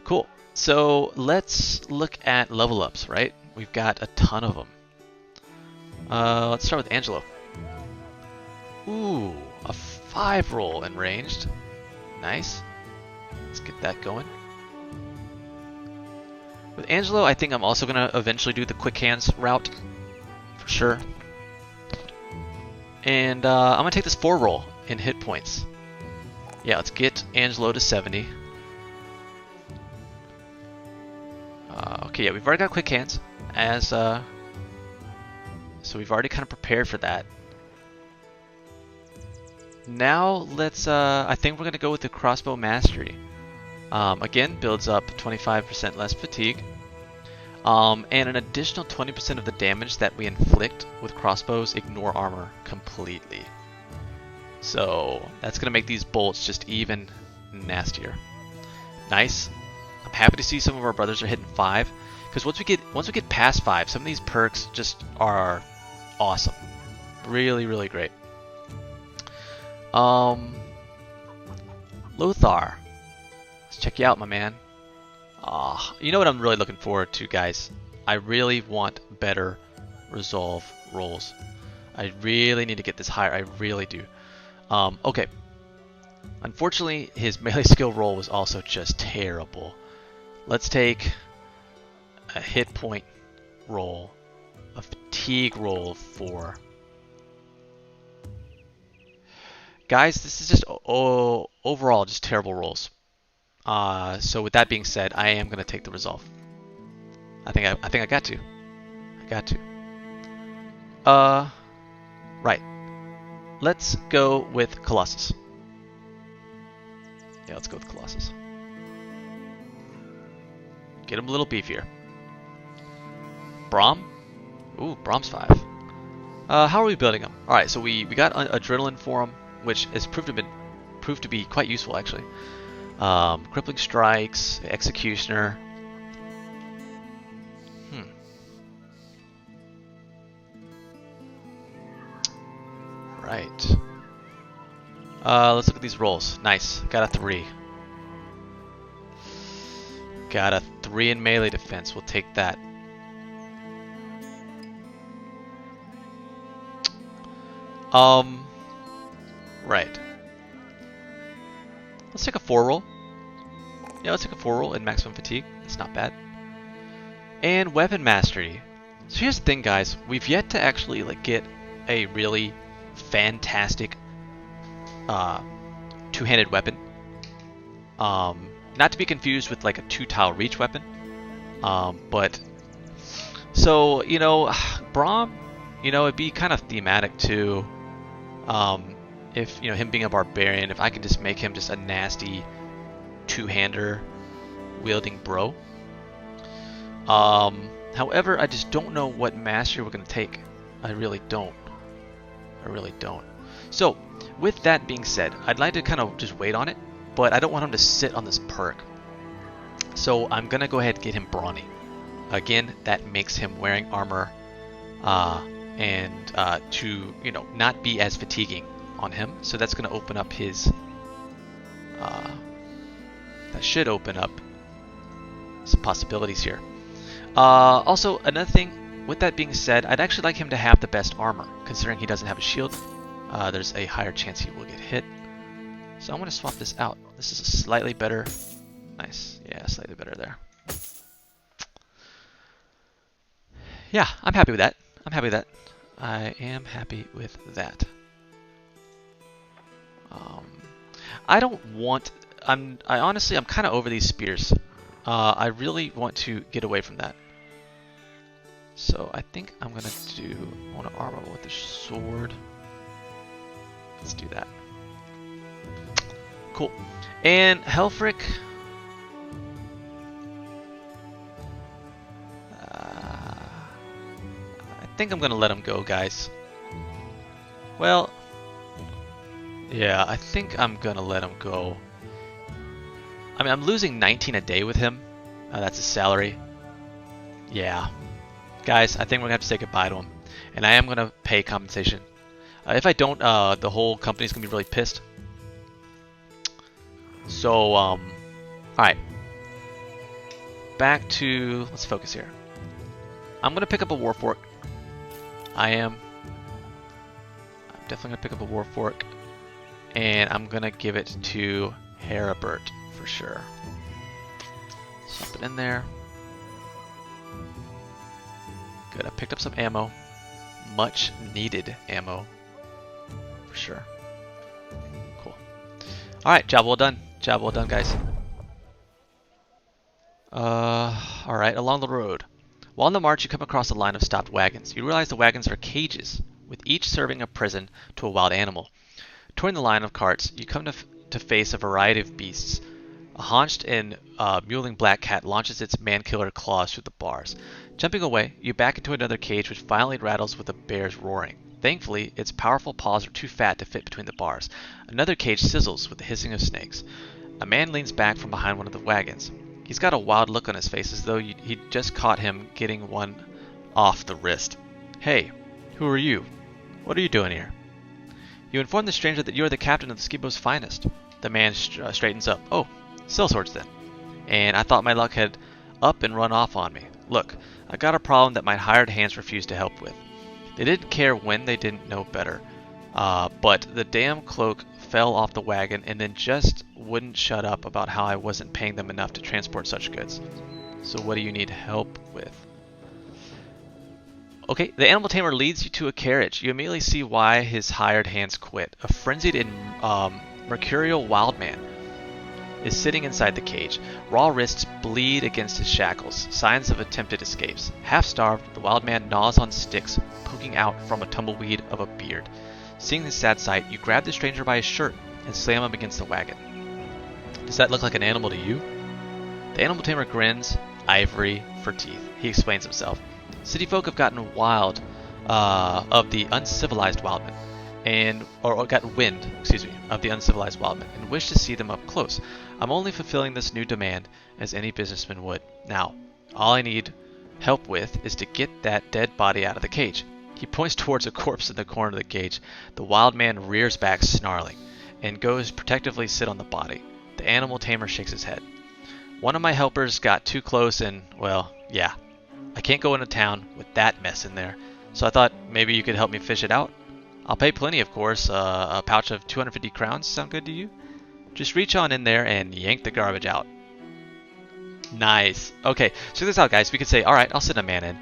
Cool. So let's look at level ups, right? We've got a ton of them. Let's start with Angelo. Ooh, a 5 roll in ranged. Nice. Let's get that going. With Angelo, I think I'm also going to eventually do the quick hands route. For sure. And I'm going to take this 4 roll in hit points. Yeah, let's get Angelo to 70. Okay, yeah, we've already got quick hands, as so we've already kind of prepared for that. Now let's, I think we're gonna go with the crossbow mastery. Again, builds up 25% less fatigue, and an additional 20% of the damage that we inflict with crossbows ignore armor completely. So that's gonna make these bolts just even nastier. Nice. I'm happy to see some of our brothers are hitting 5, because once we get past 5, some of these perks just are awesome. Really, really great. Lothar, let's check you out, my man. You know what I'm really looking forward to, guys? I really want better resolve rolls. I really need to get this higher. I really do. Okay. Unfortunately, his melee skill roll was also just terrible. Let's take a hit point roll, a fatigue roll of 4. Guys, this is just overall just terrible rolls. So with that being said, I am gonna take the resolve. I think I got to. I got to. Right. Let's go with Colossus. Yeah, let's go with Colossus. Get him a little beefier. Braum? Ooh, Braum's 5. How are we building him? Alright, so we got Adrenaline for him, which has proved to be quite useful, actually. Crippling Strikes, Executioner. Right. Let's look at these rolls. Nice. Got a 3. Got a 3 in melee defense. We'll take that. Right. Let's take a 4 roll. Yeah, let's take a 4 roll in maximum fatigue. That's not bad. And weapon mastery. So here's the thing, guys. We've yet to actually get a really fantastic two-handed weapon. Not to be confused with a 2-tile reach weapon. But so Braum, it'd be kind of thematic too. If him being a barbarian, if I could just make him just a nasty two-hander wielding bro. However, I just don't know what mastery we're gonna take. I really don't. So, with that being said, I'd like to kind of just wait on it, but I don't want him to sit on this perk. So I'm gonna go ahead and get him brawny. Again, that makes him wearing armor, and to not be as fatiguing on him. So that's gonna open up his. That should open up some possibilities here. Also, another thing. With that being said, I'd actually like him to have the best armor, considering he doesn't have a shield. There's a higher chance he will get hit. So I'm going to swap this out. This is a slightly better. Nice. Yeah, slightly better there. Yeah, I'm happy with that. I am happy with that. I don't want... I'm kind of over these spears. I really want to get away from that. So I think I'm gonna I want to armor with the sword. Let's do that. Cool. And Helfric. I think I'm gonna let him go, guys. Well, yeah, I think I'm gonna let him go. I mean, I'm losing 19 a day with him. That's his salary. Yeah. Guys, I think we're going to have to say goodbye to him. And I am going to pay compensation. If I don't, the whole company's going to be really pissed. So, alright. Back to... Let's focus here. I'm going to pick up a Warfork. I'm definitely going to pick up a Warfork. And I'm going to give it to Heribert for sure. Swap it in there. Good, I picked up some ammo. Much needed ammo. For sure. Cool. Alright, job well done. Job well done, guys. Alright, along the road. While on the march, you come across a line of stopped wagons. You realize the wagons are cages, with each serving a prison to a wild animal. Touring the line of carts, you come to face a variety of beasts. A haunched and mewling black cat launches its man-killer claws through the bars. Jumping away, you back into another cage which violently rattles with a bear's roaring. Thankfully, its powerful paws are too fat to fit between the bars. Another cage sizzles with the hissing of snakes. A man leans back from behind one of the wagons. He's got a wild look on his face as though he'd just caught him getting one off the wrist. Hey, who are you? What are you doing here? You inform the stranger that you are the captain of the Skeebo's finest. The man straightens up. Oh, sellswords then. And I thought my luck had up and run off on me. Look, I got a problem that my hired hands refused to help with. They didn't care when they didn't know better. But the damn cloak fell off the wagon and then just wouldn't shut up about how I wasn't paying them enough to transport such goods. So what do you need help with? Okay, the animal tamer leads you to a carriage. You immediately see why his hired hands quit. A frenzied and mercurial wild man is sitting inside the cage. Raw wrists bleed against his shackles, signs of attempted escapes. Half starved, the wild man gnaws on sticks, poking out from a tumbleweed of a beard. Seeing this sad sight, you grab the stranger by his shirt and slam him against the wagon. Does that look like an animal to you? The animal tamer grins, ivory for teeth. He explains himself. City folk have gotten wild of the uncivilized wildmen, or got wind, of the uncivilized wildmen, and wish to see them up close. I'm only fulfilling this new demand as any businessman would. Now, all I need help with is to get that dead body out of the cage. He points towards a corpse in the corner of the cage. The wild man rears back, snarling, and goes protectively sit on the body. The animal tamer shakes his head. One of my helpers got too close and, well, yeah. I can't go into town with that mess in there, so I thought maybe you could help me fish it out. I'll pay plenty, of course. A pouch of 250 crowns sound good to you? Just reach on in there and yank the garbage out. Nice. Okay, check this out, guys. We could say, all right, I'll send a man in.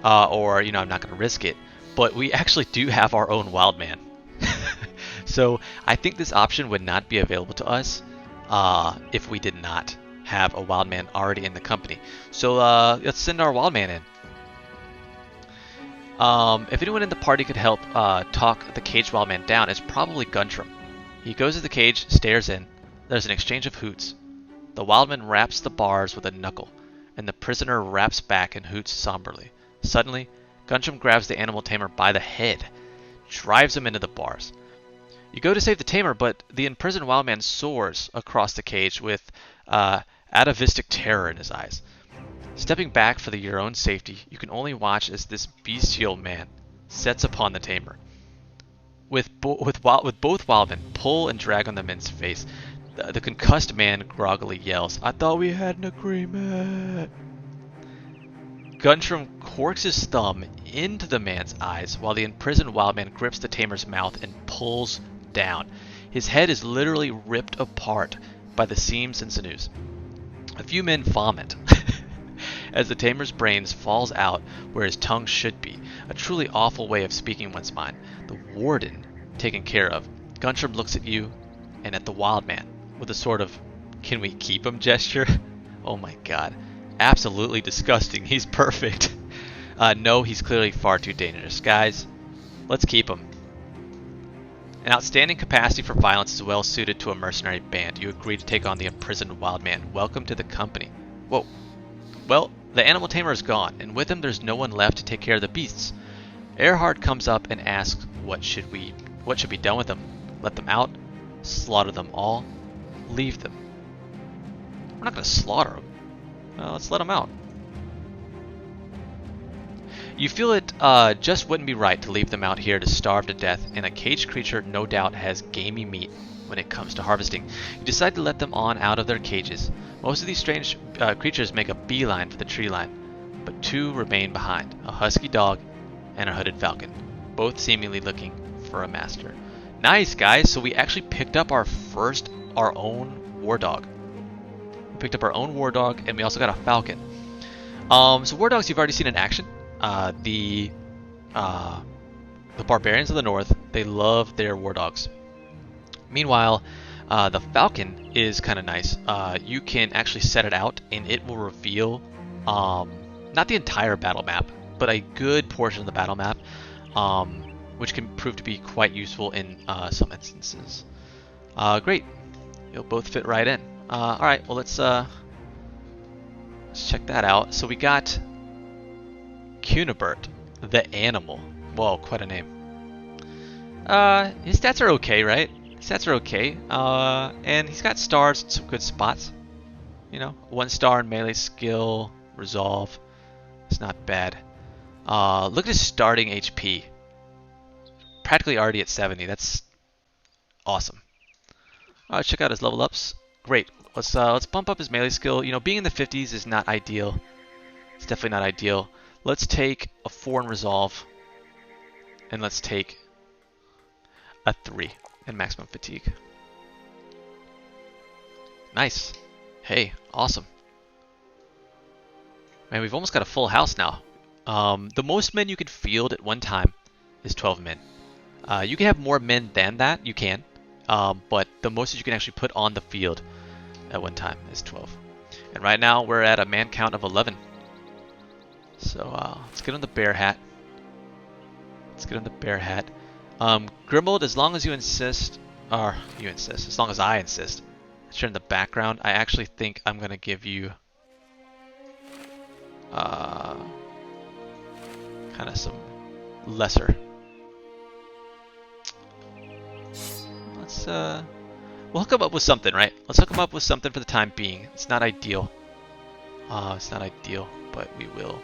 Or, I'm not going to risk it. But we actually do have our own wild man. So I think this option would not be available to us if we did not have a wild man already in the company. So let's send our wild man in. If anyone in the party could help talk the caged wild man down, it's probably Guntram. He goes to the cage, stares in. There's an exchange of hoots. The wildman raps the bars with a knuckle, and the prisoner raps back and hoots somberly. Suddenly, Guntram grabs the animal tamer by the head, drives him into the bars. You go to save the tamer, but the imprisoned wildman soars across the cage with atavistic terror in his eyes. Stepping back for your own safety, you can only watch as this bestial man sets upon the tamer. With both wildmen pull and drag on the man's face, the concussed man groggily yells, "I thought we had an agreement." Guntram corks his thumb into the man's eyes while the imprisoned wildman grips the tamer's mouth and pulls down. His head is literally ripped apart by the seams and sinews. A few men vomit as the tamer's brains falls out where his tongue should be. A truly awful way of speaking one's mind. The warden taken care of. Guntram looks at you and at the wild man with a sort of "can we keep him" gesture. Oh my god. Absolutely disgusting. He's perfect. No, he's clearly far too dangerous. Guys, let's keep him. An outstanding capacity for violence is well suited to a mercenary band. You agree to take on the imprisoned wild man. Welcome to the company. Whoa. Well, the animal tamer is gone, and with him there's no one left to take care of the beasts. Erhard comes up and asks what should be done with them. Let them out? Slaughter them all? Leave them? We're not going to slaughter them. Let's let them out. You feel it just wouldn't be right to leave them out here to starve to death, and a caged creature no doubt has gamey meat when it comes to harvesting. You decide to let them on out of their cages. Most of these strange creatures make a beeline for the tree line, but two remain behind, a husky dog and a hooded falcon, both seemingly looking for a master. Nice, guys! So we actually picked up our own war dog. We picked up our own war dog, and we also got a falcon. So war dogs you've already seen in action. The barbarians of the north, they love their war dogs. Meanwhile, The Falcon is kind of nice. You can actually set it out, and it will reveal not the entire battle map, but a good portion of the battle map, which can prove to be quite useful in some instances. Great. You'll both fit right in. Alright, well let's check that out. So we got Cunibert, the animal. Whoa, quite a name. His stats are okay, right? His stats are okay. And he's got stars in some good spots. You know, 1 star in melee skill, resolve. It's not bad. Look at his starting HP. Practically already at 70. That's awesome. Alright, check out his level ups. Great. Let's bump up his melee skill. You know, being in the 50s is not ideal. It's definitely not ideal. Let's take a 4 in resolve. And let's take a 3 in maximum fatigue. Nice. Hey, awesome. Man, we've almost got a full house now. The most men you can field at one time is 12 men. You can have more men than that, you can. But the most that you can actually put on the field at one time is 12. And right now we're at a man count of 11. So let's get on the bear hat. Grimald, as long as you insist, as long as I insist, share in the background, I actually think I'm going to give you kind of some lesser. We'll hook him up with something, right? Let's hook him up with something for the time being. It's not ideal. But we will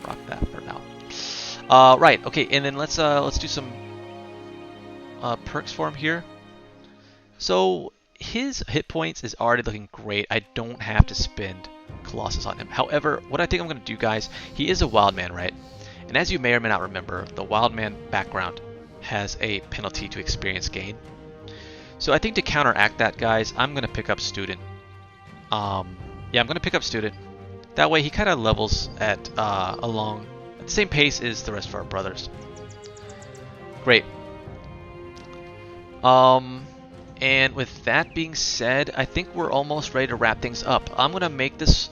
rock that for now. Right, okay, and then let's do some perks for him here. So his hit points is already looking great. I don't have to spend Colossus on him. However, what I think I'm going to do, guys, he is a wild man, right? And as you may or may not remember, the wild man background has a penalty to experience gain. So I think to counteract that, guys, I'm going to pick up Student. Yeah, I'm going to pick up Student. That way he kind of levels at along at the same pace as the rest of our brothers. Great. And with that being said, I think we're almost ready to wrap things up. I'm going to make this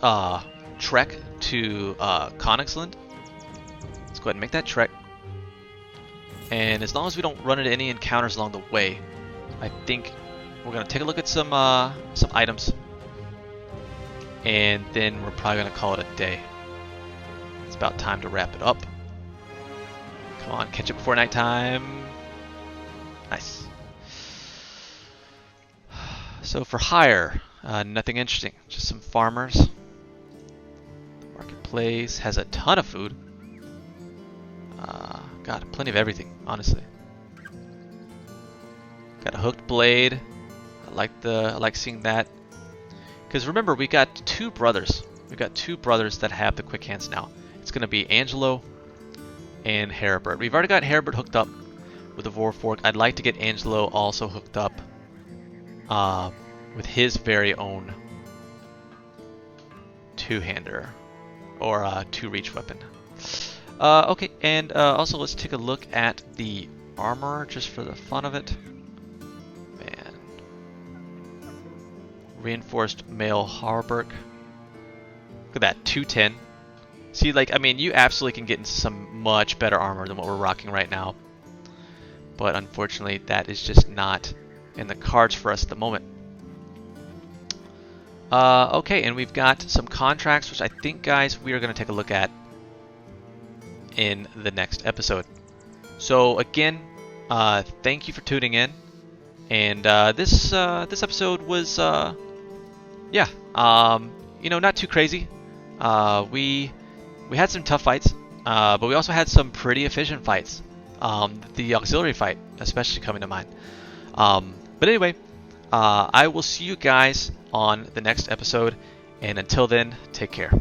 trek to Konigsland. Let's go ahead and make that trek. And as long as we don't run into any encounters along the way, I think we're going to take a look at some items. And then we're probably going to call it a day. It's about time to wrap it up. Come on, catch it before nighttime. Nice. So for hire, nothing interesting. Just some farmers. The marketplace has a ton of food. God, plenty of everything, honestly. Got a hooked blade. I like seeing that. Because remember, we got 2 brothers. We got 2 brothers that have the quick hands now. It's going to be Angelo and Heribert. We've already got Heribert hooked up with the Vorfork. I'd like to get Angelo also hooked up with his very own 2-hander or 2-reach weapon. Okay, and also let's take a look at the armor just for the fun of it. Man. Reinforced mail Harburg. Look at that, 210. See, like, I mean, you absolutely can get into some much better armor than what we're rocking right now. But unfortunately, that is just not in the cards for us at the moment. Okay, and we've got some contracts, which I think, guys, we are going to take a look at in the next episode. So again, thank you for tuning in. And this episode was, yeah, you know, not too crazy. We had some tough fights, but we also had some pretty efficient fights. The auxiliary fight, especially, coming to mind. But anyway, I will see you guys on the next episode, and until then, take care.